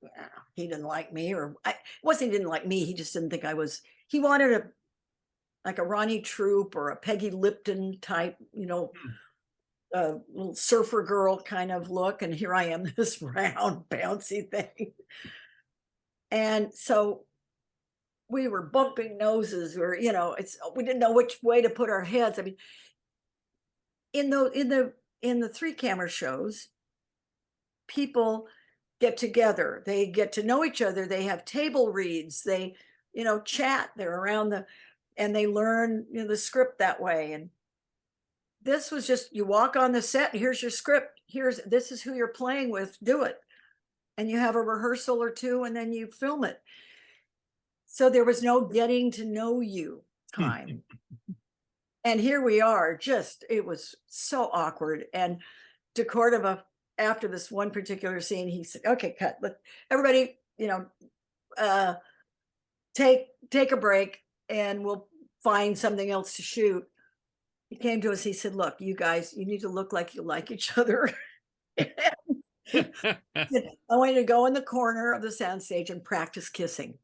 didn't like me, or it wasn't he didn't like me. He just didn't think I was, he wanted like a Ronnie Troop or a Peggy Lipton type, a little surfer girl kind of look. And here I am, this round, bouncy thing. And so we were bumping noses, or, we didn't know which way to put our heads. I mean, in the 3-camera shows, people get together, they get to know each other, they have table reads, they, chat, they're around and they learn the script that way. And this was just, you walk on the set, and here's your script, this is who you're playing with, do it. And you have a rehearsal or two, and then you film it. So there was no getting to know you time. And here we are, it was so awkward. And DeCordova, after this one particular scene, he said, okay, cut. Everybody, take a break and we'll find something else to shoot. He came to us, he said, look, you guys, you need to look like you like each other. I want you to go in the corner of the soundstage and practice kissing.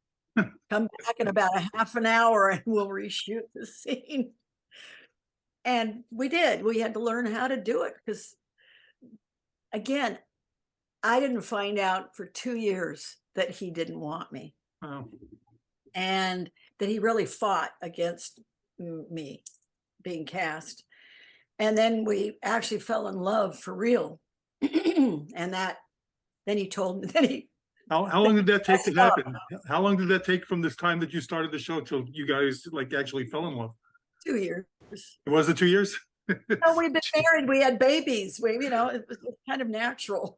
Come back in about a half an hour and we'll reshoot the scene. And we did. We had to learn how to do it because, again, I didn't find out for 2 years that he didn't want me. Wow. And that he really fought against me being cast. And then we actually fell in love for real. And then he told me, how long did that take to happen? How long did that take from this time that you started the show till you guys like actually fell in love? 2 years. Was it 2 years? No, we've been married. We had babies. It was kind of natural.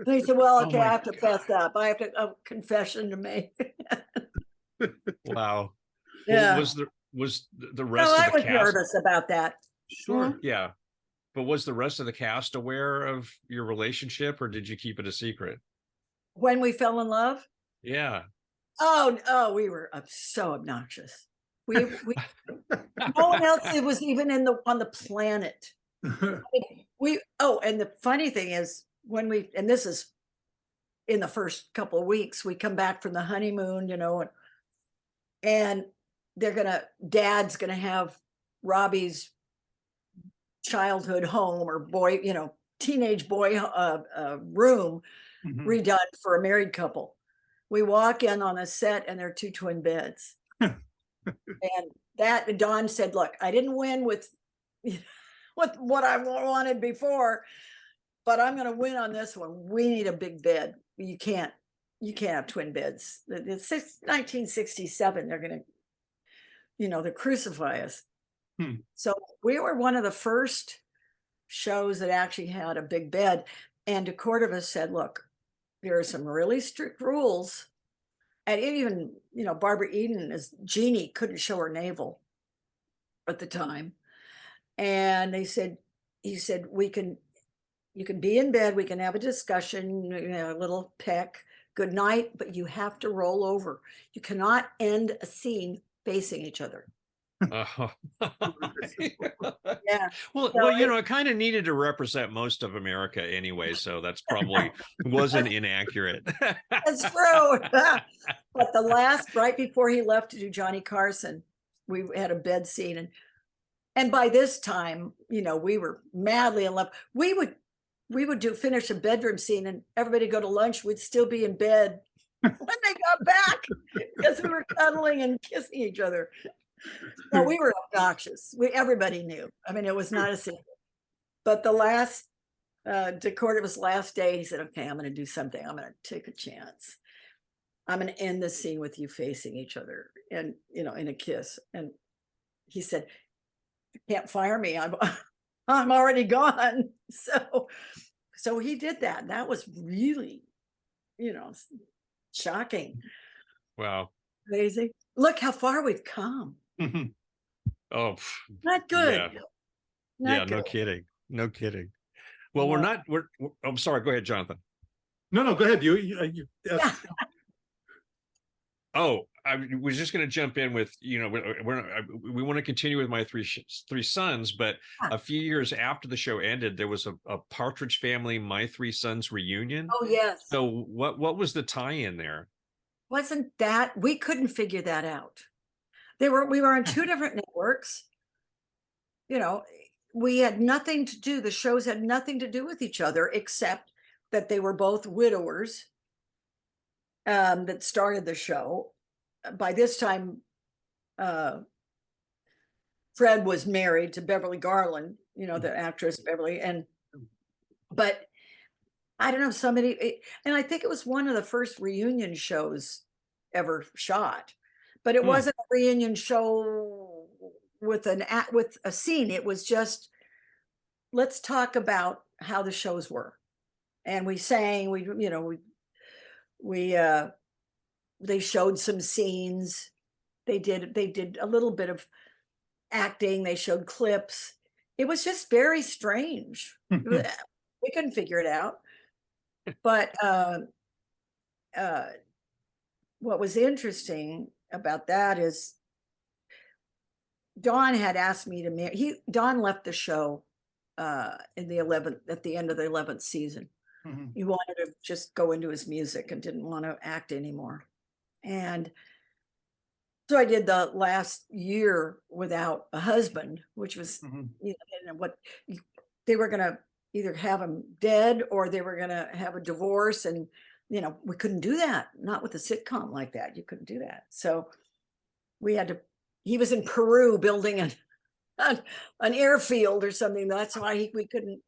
They said, well, okay, I have to fess up. I have a confession to make. Wow. Yeah. Well, was the rest No, of I the was cast? nervous about that. Sure. Yeah. But was the rest of the cast aware of your relationship, or did you keep it a secret? When we fell in love? Yeah. Oh, we were so obnoxious. We no one else was even on the planet. And the funny thing is and this is in the first couple of weeks, we come back from the honeymoon, and Dad's gonna have Robbie's childhood home or boy, teenage boy room redone for a married couple. We walk in on a set and there are 2 twin beds. And Don said, look, I didn't win with what I wanted before, but I'm going to win on this one. We need a big bed. You can't have twin beds. It's 1967. They're going to, they crucify us. So we were one of the first shows that actually had a big bed. And DeCordova said, look, there are some really strict rules. And even, Barbara Eden as Jeannie couldn't show her navel at the time. And he said, you can be in bed. We can have a discussion, a little peck, good night, but you have to roll over. You cannot end a scene facing each other. Yeah. Well, it kind of needed to represent most of America anyway, so that's probably wasn't inaccurate. That's true. But right before he left to do Johnny Carson, we had a bed scene, and by this time, we were madly in love. We would finish a bedroom scene, and everybody go to lunch. We'd still be in bed when they got back because we were cuddling and kissing each other. No, we were obnoxious. Everybody knew. I mean, it was not a secret. But the DeCordova's last day, he said, okay, I'm going to do something. I'm going to take a chance. I'm going to end the scene with you facing each other and, in a kiss. And he said, you can't fire me. I'm already gone. So he did that. And that was really, shocking. Wow. Crazy. Look how far we've come. Oh, not good. Yeah, not good. No kidding. Well, we're I'm sorry. Go ahead, Jonathan. No, go ahead. You Oh, I was just going to jump in with, we want to continue with my three sons, but a few years after the show ended, there was a Partridge Family, My Three Sons reunion. Oh, yes. So what was the tie-in there? Wasn't that, we couldn't figure that out. We were on 2 different networks. We had nothing to do. The shows had nothing to do with each other, except that they were both widowers that started the show. By this time, Fred was married to Beverly Garland, the actress Beverly. But I don't know, and I think it was one of the first reunion shows ever shot. But it wasn't a reunion show with a scene. It was just, let's talk about how the shows were. And we sang, we they showed some scenes. They did a little bit of acting. They showed clips. It was just very strange. We couldn't figure it out. But what was interesting about that is Don had asked me to marry. Don left the show at the end of the 11th season. He wanted to just go into his music and didn't want to act anymore. And so I did the last year without a husband, which was what they were going to either have him dead or they were going to have a divorce. And, we couldn't do that. Not with a sitcom like that. You couldn't do that. So he was in Peru building an airfield or something. That's why we couldn't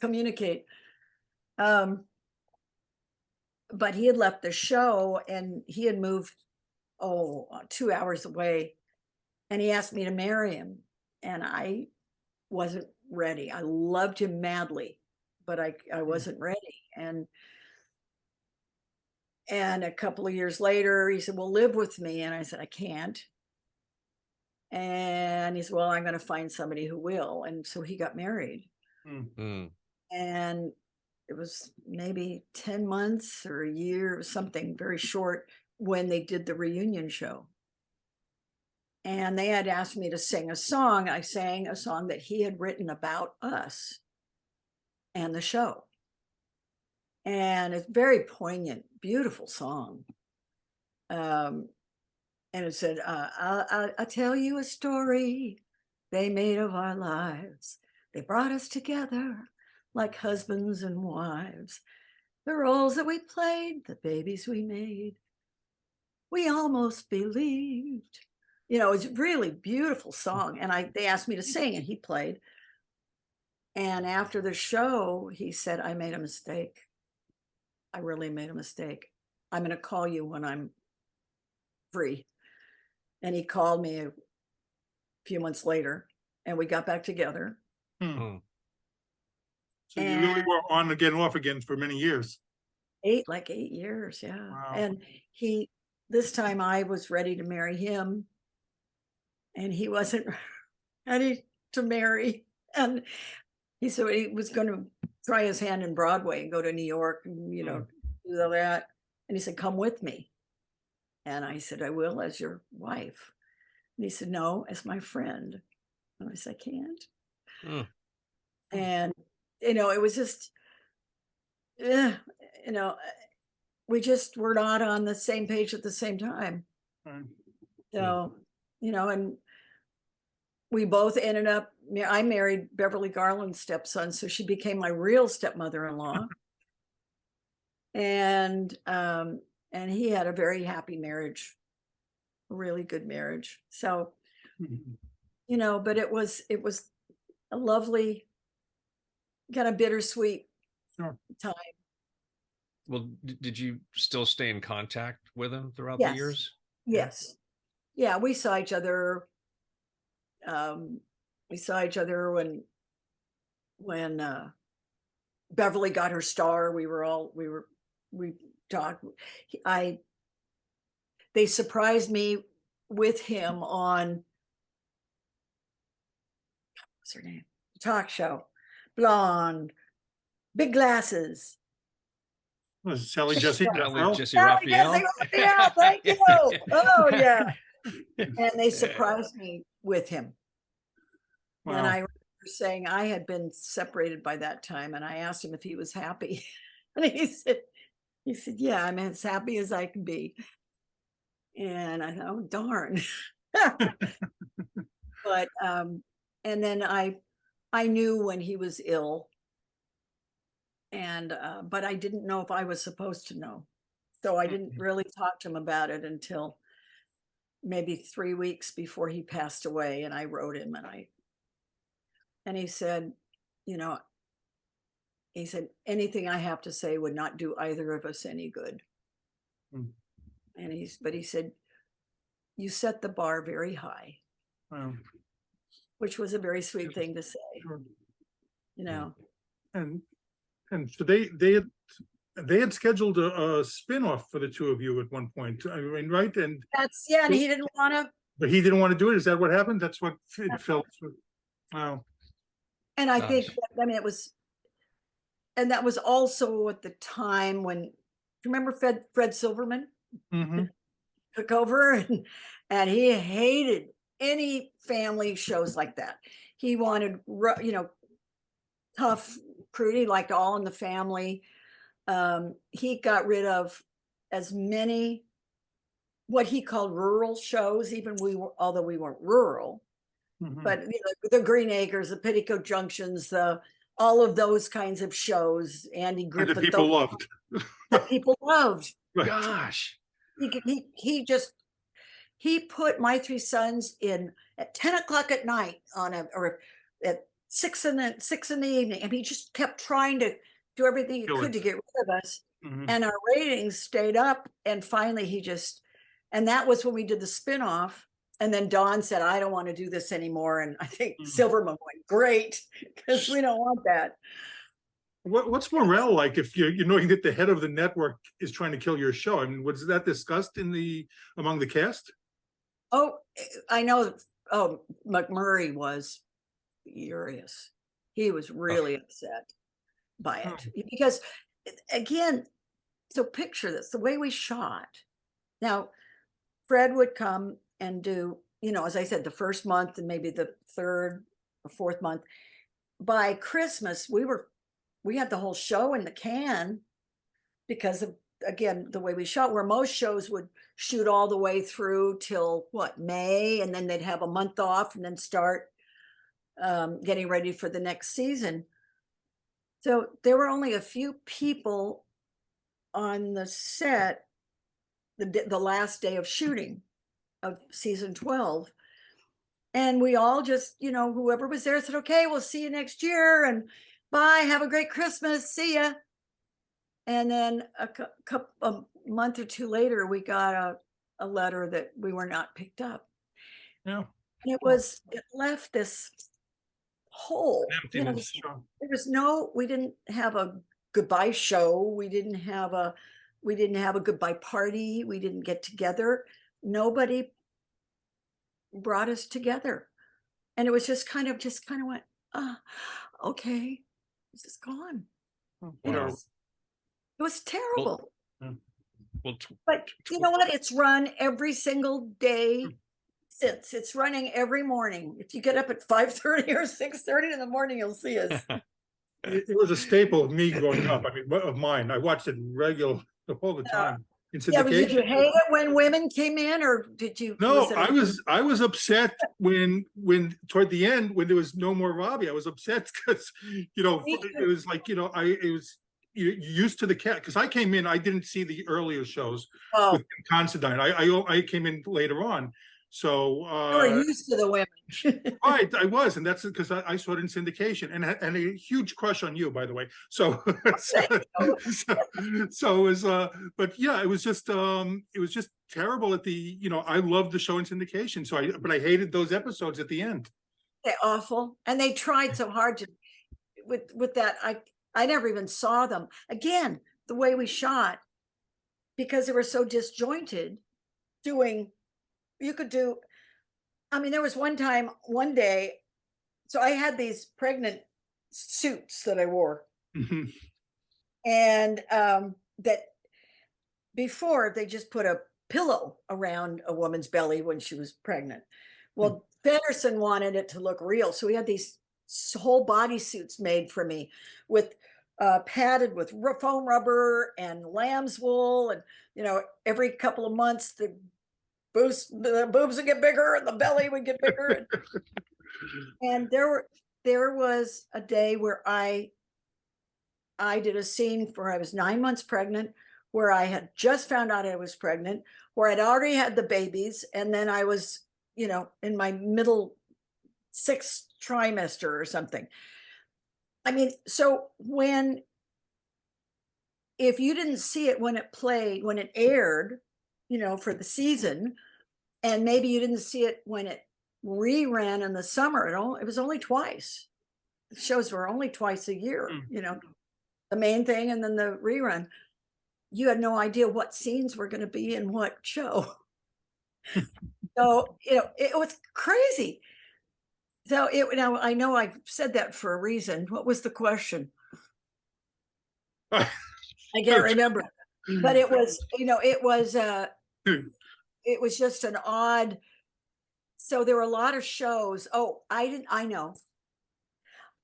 communicate. But he had left the show and he had moved 2 hours away, and he asked me to marry him, and I wasn't ready. I loved him madly, but I wasn't ready. And a couple of years later, he said, "Well, live with me." And I said, "I can't." And he said, "Well, I'm going to find somebody who will." And so he got married. And it was maybe 10 months or a year, something very short, when they did the reunion show. And they had asked me to sing a song. I sang a song that he had written about us and the show. And it's very poignant, beautiful song. And it said, I'll tell you a story they made of our lives. They brought us together like husbands and wives. The roles that we played, the babies we made, we almost believed. It's a really beautiful song. And they asked me to sing, and he played. And after the show, he said, "I made a mistake. I really made a mistake. I'm going to call you when I'm free." And he called me a few months later, and we got back together. So you really were on again, off again for many years. 8 years, yeah. Wow. And this time I was ready to marry him, and he wasn't ready to marry. And he said he was going to try his hand in Broadway and go to New York and, do all that. And he said, "Come with me." And I said, "I will, as your wife." And he said, "No, as my friend." And I said, "I can't." And, it was just, we just were not on the same page at the same time. So, and we both ended up, I married Beverly Garland's stepson, so she became my real stepmother-in-law. And he had a very happy marriage, a really good marriage. So, but it was a lovely, kind of bittersweet time. Well, did you still stay in contact with him throughout the years? Yes. Yeah, we saw each other. We saw each other when Beverly got her star. We talked. They surprised me with him on, what's her name? Talk show. Blonde, big glasses. Was Sally Jesse Raphael? Yeah, thank you. Oh, yeah. And they surprised me with him. Wow. And I remember saying I had been separated by that time, and I asked him if he was happy. And he said, "Yeah, I'm as happy as I can be." And I thought, "Oh, darn." But and then I knew when he was ill, and but I didn't know if I was supposed to know, so I didn't really talk to him about it until maybe 3 weeks before he passed away. And I wrote him, and he said, "Anything I have to say would not do either of us any good." And he said, "You set the bar very high." Wow. Which was a very sweet thing to say. Sure. And so they had they had scheduled a spin-off for the two of you at one point. I mean, right? And and he didn't want to. but he didn't want to do it. Is that what happened? That's what it felt. Wow. And I think, I mean, and that was also at the time when, remember Fred Silverman took over, and he hated any family shows like that. He wanted, tough, crude, liked All in the Family. He got rid of as many what he called rural shows, although we weren't rural, but the Green Acres, the Petticoat Junctions, all of those kinds of shows. Andy Griffith, that people loved. That people loved. Right. Gosh, he put My Three Sons in at 10 o'clock at night or at 6 in the evening, and he just kept trying to do everything he could to get rid of us. And our ratings stayed up, and finally and that was when we did the spinoff. And then Don said, I don't want to do this anymore. And I think Silverman went, great, because we don't want that. What's morale like if you're knowing that the head of the network is trying to kill your show? I mean, was that discussed among the cast? Oh, I know. Oh, McMurray was furious. He was really upset by it because, again, so picture this, the way we shot. Now, Fred would come and do, as I said, the first month and maybe the third or fourth month. By Christmas, we had the whole show in the can because of, again, the way we shot, where most shows would shoot all the way through till May, and then they'd have a month off and then start getting ready for the next season. So there were only a few people on the set the last day of shooting of season 12. And we all just, whoever was there said, okay, we'll see you next year, and bye, have a great Christmas, see ya. And then a month or two later, we got a letter that we were not picked up. Yeah. And it left this hole. Emptiness. We didn't have a goodbye show. We didn't have a goodbye party. We didn't get together. Nobody brought us together. And it was just kind of went, okay, it's just gone. It was terrible. But you know what? It's run every single day since. It's running every morning. If you get up at 5:30 or 6:30 in the morning, you'll see us. It was a staple of me growing up. I mean, of mine. I watched it regular all the time. Yeah, but did you hate it when women came in, or did you? No, I was upset when toward the end, when there was no more Robbie. I was upset because it was like you're used to the cat, because I came in, I didn't see the earlier shows with Considine. I came in later on. So you were used to the women. Right, I was, and that's because I saw it in syndication, and a huge crush on you, by the way. So it was but yeah, it was just terrible at the, I loved the show in syndication, but I hated those episodes at the end. They're awful. And they tried so hard to with that. I never even saw them. Again, the way we shot, because they were so disjointed, there was one day, so I had these pregnant suits that I wore. And that before they just put a pillow around a woman's belly when she was pregnant. Well, Feddersen wanted it to look real. So he had these whole body suits made for me with padded with foam rubber and lamb's wool. And, every couple of months, the boobs would get bigger and the belly would get bigger. And there was a day where I did a scene where I was 9 months pregnant, where I had just found out I was pregnant, where I'd already had the babies. And then I was, in my middle 6th trimester or something. I mean, so if you didn't see it when it aired, for the season, and maybe you didn't see it when it reran in the summer, it was only twice. The shows were only twice a year, the main thing and then the rerun. You had no idea what scenes were going to be in what show. So, it was crazy. So now I know I've said that for a reason. What was the question? I can't remember, but it was, it was just an odd. So there were a lot of shows. Oh, I know.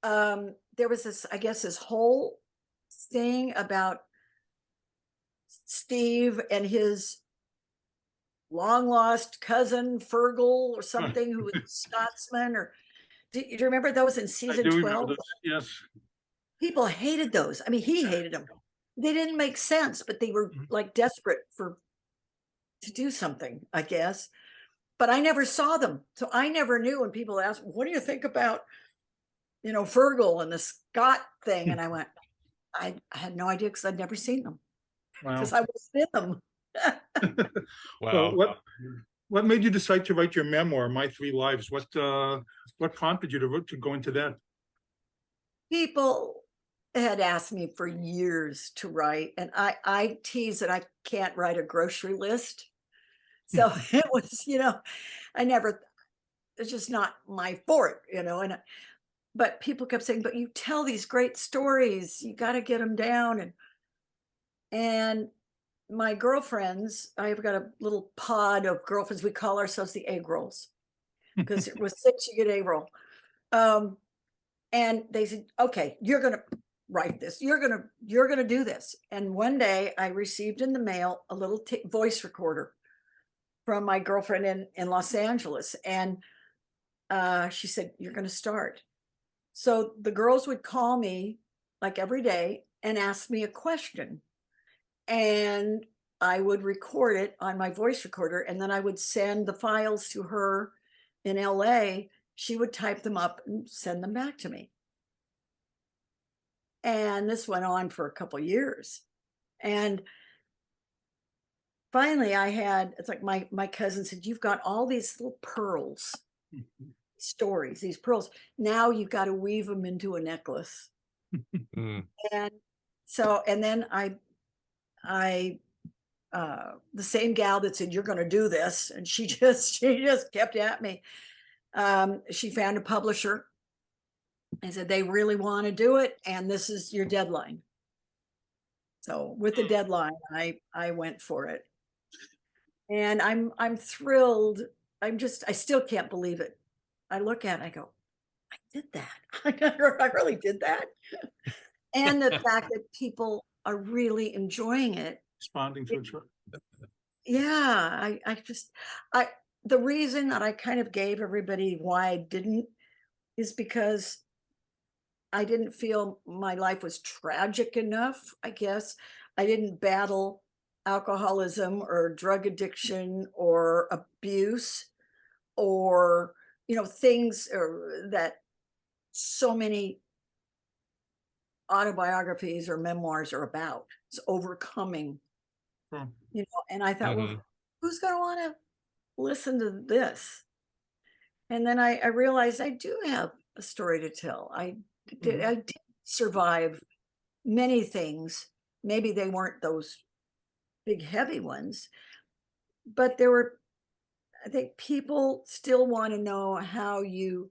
There was this, I guess, this whole thing about Steve and his long lost cousin Fergal or something, who was a Scotsman, or do you remember those in season 12? Yes. People hated those. I mean, he hated them. They didn't make sense, but they were like desperate to do something, I guess. But I never saw them. So I never knew when people asked, what do you think about, Fergal and the Scott thing? And I went, I had no idea because I'd never seen them. Because I was in them. Wow. So what made you decide to write your memoir, My 3 Lives? What prompted you to go into that? People had asked me for years to write, and I tease that I can't write a grocery list. So it was, it's just not my forte, but people kept saying, but you tell these great stories, you got to get them down. And my girlfriends, I've got a little pod of girlfriends. We call ourselves the egg rolls because it was 6, you get egg roll. And they said, okay, you're going to write this. You're going to do this. And one day I received in the mail a little voice recorder from my girlfriend in Los Angeles. And she said, you're going to start. So the girls would call me like every day and ask me a question. And I would record it on my voice recorder. And then I would send the files to her in LA. She would type them up and send them back to me. And this went on for a couple of years. And finally it's like my cousin said, you've got all these little pearls, stories, these pearls. Now you've got to weave them into a necklace. And so, and then the same gal that said, you're going to do this. And she just kept at me. She found a publisher and said, they really want to do it. And this is your deadline. So with the deadline, I went for it. And I'm thrilled. I still can't believe it. I look at it, I go, I did that. I really did that. And the fact that people are really enjoying it. Responding to it. Yeah, the reason that I kind of gave everybody why I didn't is because I didn't feel my life was tragic enough, I guess. I didn't battle alcoholism or drug addiction or abuse or, things that so many autobiographies or memoirs are about. It's overcoming, and I thought, well, who's going to want to listen to this? And then I realized I do have a story to tell. I did survive many things. Maybe they weren't those big, heavy ones, but there were, I think people still want to know how you,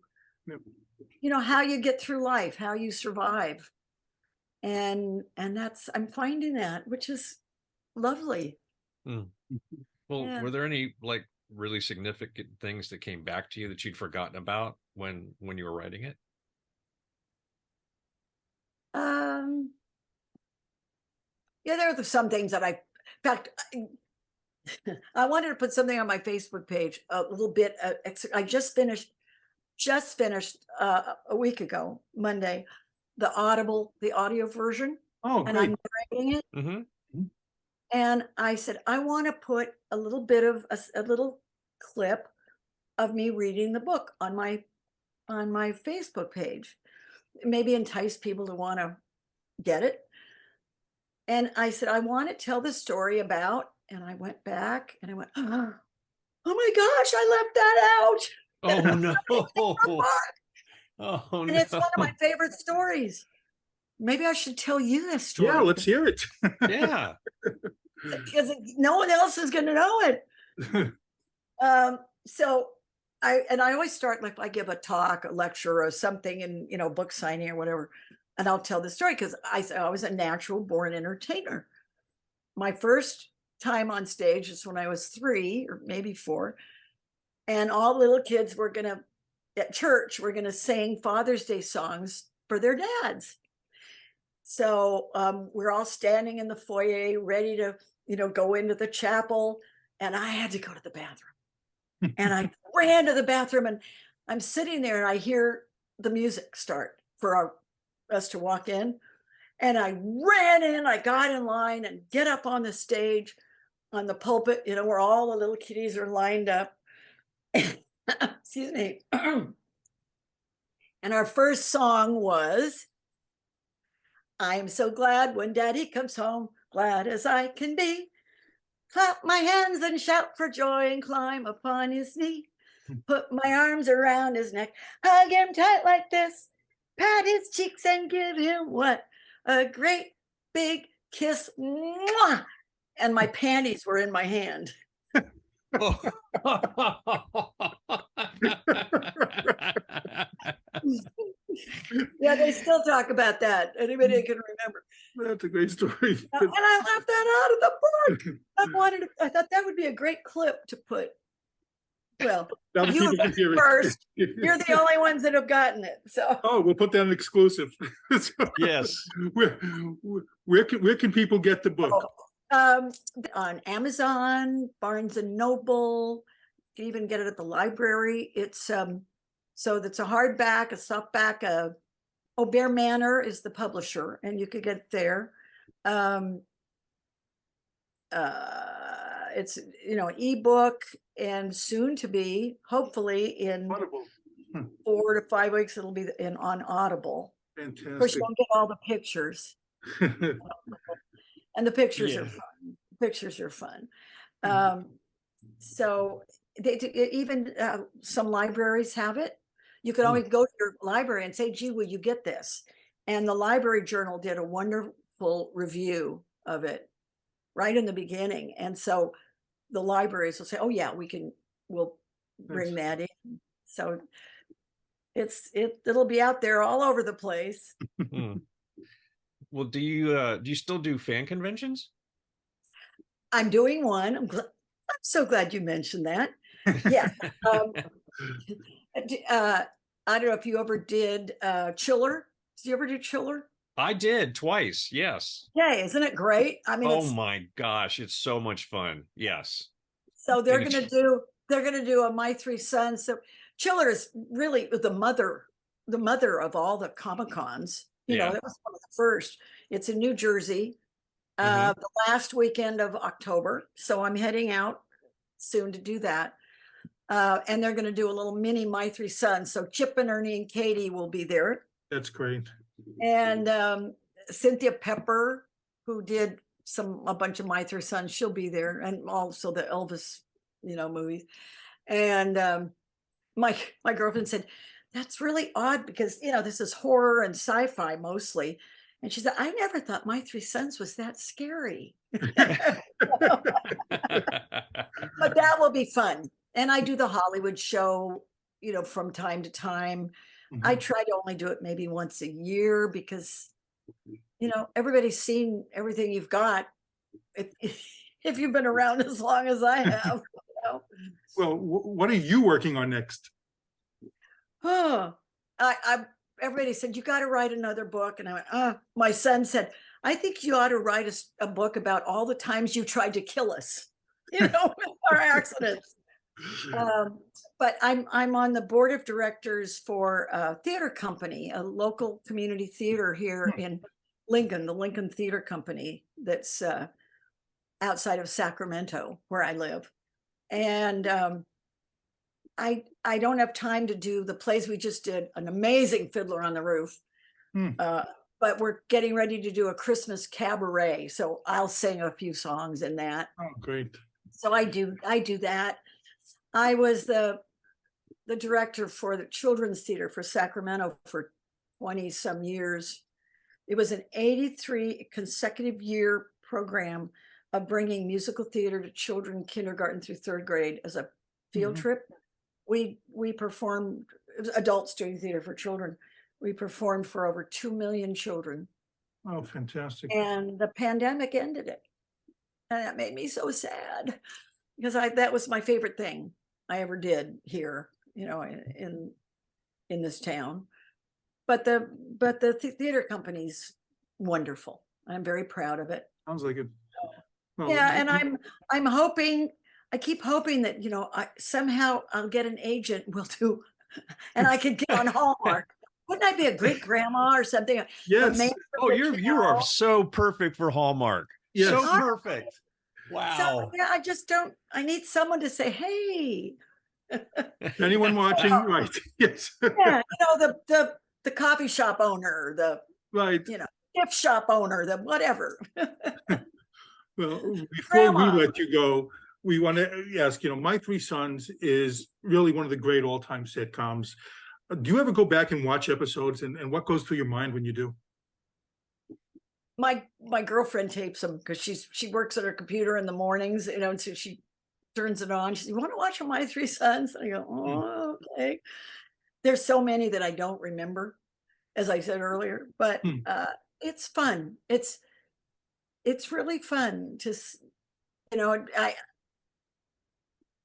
how you get through life, how you survive. And I'm finding that, which is lovely. Well, were there any really significant things that came back to you that you'd forgotten about when you were writing it? Yeah, there are some things that in fact, I wanted to put something on my Facebook page, a little bit. I just finished a week ago, Monday, the audio version. Oh, great. And I'm narrating it. And I said, I want to put a little bit of a little clip of me reading the book on my Facebook page, maybe entice people to want to get it. And I said, I want to tell the story about, and I went back and I went, oh my gosh, I left that out. Oh no. Oh and it's one of my favorite stories. maybe I should tell you this story. Yeah, let's hear it. Yeah. Because no one else is going to know it. So I always start, like, I give a talk, a lecture or something, and, you know, book signing or whatever, and I'll tell the story because I was a natural born entertainer. My first time on stage is when I was 3 or maybe 4, and all the little kids were going to, at church, we're going to sing Father's Day songs for their dads. So we're all standing in the foyer ready to, you know, go into the chapel, and I had to go to the bathroom. And I ran to the bathroom, and I'm sitting there and I hear the music start for us to walk in. And I ran in, I got in line and get up on the stage on the pulpit, you know, where all the little kiddies are lined up. Excuse me. And our first song was, I'm so glad when Daddy comes home, glad as I can be. Clap my hands and shout for joy and climb upon his knee. Put my arms around his neck, hug him tight like this, pat his cheeks and give him what? A great big kiss. Mwah! And my panties were in my hand. Yeah, they still talk about that. Anybody can remember. That's a great story. And I left that out of the book. I thought that would be a great clip to put. Well, you first. You're the only ones that have gotten it. So we'll put that in exclusive. So, yes. Where can people get the book? On Amazon, Barnes and Noble. You can even get it at the library. It's so that's a hardback, a softback. Bear Manor is the publisher, and you could get it there. It's, you know, ebook, and soon to be, hopefully in Audible. 4 to 5 weeks, it'll be on Audible. Fantastic. Of course, you don't get all the pictures. And the pictures are fun. Pictures are fun. So they even some libraries have it. You could always go to your library and say, gee, will you get this? And the Library Journal did a wonderful review of it right in the beginning. And so the libraries will say, oh yeah, we'll bring that in. So it'll be out there all over the place. Well, do you still do fan conventions? I'm doing one. I'm so glad you mentioned that. Yeah. I don't know if you ever did Chiller. Did you ever do Chiller? I did twice. Yes. Yeah, isn't it great? I mean, oh my gosh, it's so much fun. Yes. So they're going to do a My Three Sons. So Chiller is really the mother of all the Comic-Cons. You know, that was one of the first. It's in New Jersey, the last weekend of October. So I'm heading out soon to do that. And they're going to do a little mini My Three Sons. So Chip and Ernie and Katie will be there. That's great. And Cynthia Pepper, who did a bunch of My Three Sons, she'll be there, and also the Elvis, movies. And my girlfriend said, that's really odd because, this is horror and sci-fi mostly. And she said, I never thought My Three Sons was that scary. But that will be fun. And I do the Hollywood show, from time to time. I try to only do it maybe once a year because, everybody's seen everything you've got if you've been around as long as I have. Well, what are you working on next? Everybody said, you got to write another book. And I went, my son said, I think you ought to write a book about all the times you tried to kill us, with our accidents. But I'm on the board of directors for a theater company, a local community theater here in Lincoln, the Lincoln Theater Company that's outside of Sacramento, where I live. And I don't have time to do the plays. We just did an amazing Fiddler on the Roof, but we're getting ready to do a Christmas cabaret. So I'll sing a few songs in that. Oh, great. So I do that. I was the director for the Children's Theater for Sacramento for 20 some years. It was an 83 consecutive year program of bringing musical theater to children kindergarten through third grade as a field trip. We performed, it was adults doing theater for children. We performed for over 2 million children. Oh, fantastic. And the pandemic ended it. And that made me so sad because that was my favorite thing I ever did here, you know, in this town. But the theater company's wonderful. I'm very proud of it. Sounds like it. Well, Yeah, and I'm hoping, I keep hoping that, you know, somehow I'll get an agent will do, and I could get on Hallmark. Wouldn't I be a great grandma or something? Yes. Oh, you are so perfect for Hallmark. Yes. So perfect. Wow. So, yeah, I just don't. I need someone to say, "Hey." Anyone watching? Right. Yes. Yeah, you know, the coffee shop owner, the Right. you know, gift shop owner, the whatever. Well, before Grandma. we let you go, we want to ask, you know, My Three Sons is really one of the great all-time sitcoms. Do you ever go back and watch episodes, and what goes through your mind when you do? My girlfriend tapes them because she works at her computer in the mornings, you know, and so she turns it on. She says, "You want to watch My Three Sons?" And I go, "Oh, okay." There's so many that I don't remember, as I said earlier, but it's fun. It's really fun to, you know,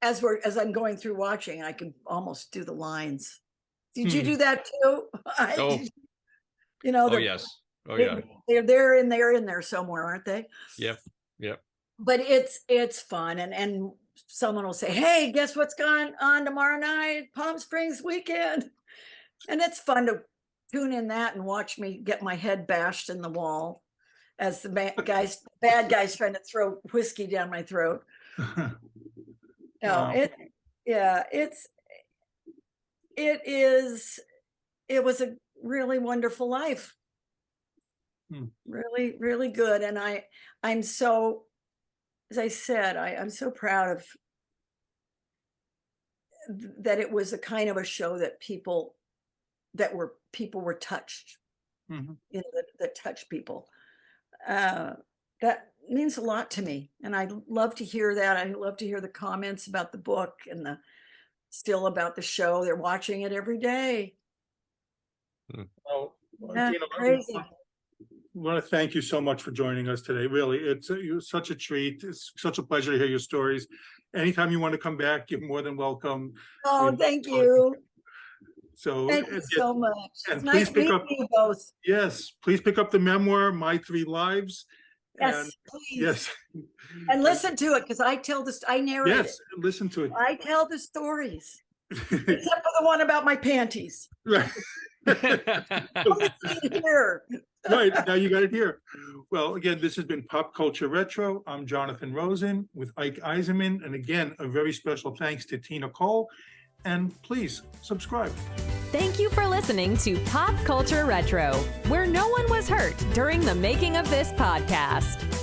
as I'm going through watching, I can almost do the lines. Did you do that too? Oh. You know, Yes. Oh, yeah. They're in there somewhere, aren't they? Yep. But it's fun, and someone will say, "Hey, guess what's going on tomorrow night? Palm Springs weekend," and it's fun to tune in that and watch me get my head bashed in the wall as the bad guys trying to throw whiskey down my throat. No, Wow. it was a really wonderful life. Really, really good. And I'm so, as I said, I'm so proud of that. It was a kind of a show that people were touched, you know, that touched people. That means a lot to me. And I love to hear that. I love to hear the comments about the book and still about the show. They're watching it every day. Well, That's Tina, crazy. I want to thank you so much for joining us today. Really, it's such a treat. It's such a pleasure to hear your stories. Anytime you want to come back, you're more than welcome. Oh, thank you. So Thank you so much. And It's nice meeting you both. Yes, please pick up the memoir, My Three Lives. Yes, please. Yes. And listen to it because I narrate it. Yes, listen to it. I tell the stories, except for the one about my panties. Right. Here. Right, now you got it here. Well, again, this has been Pop Culture Retro. I'm Jonathan Rosen with Ike Eisenmann. And again, a very special thanks to Tina Cole. And please subscribe. Thank you for listening to Pop Culture Retro, where no one was hurt during the making of this podcast.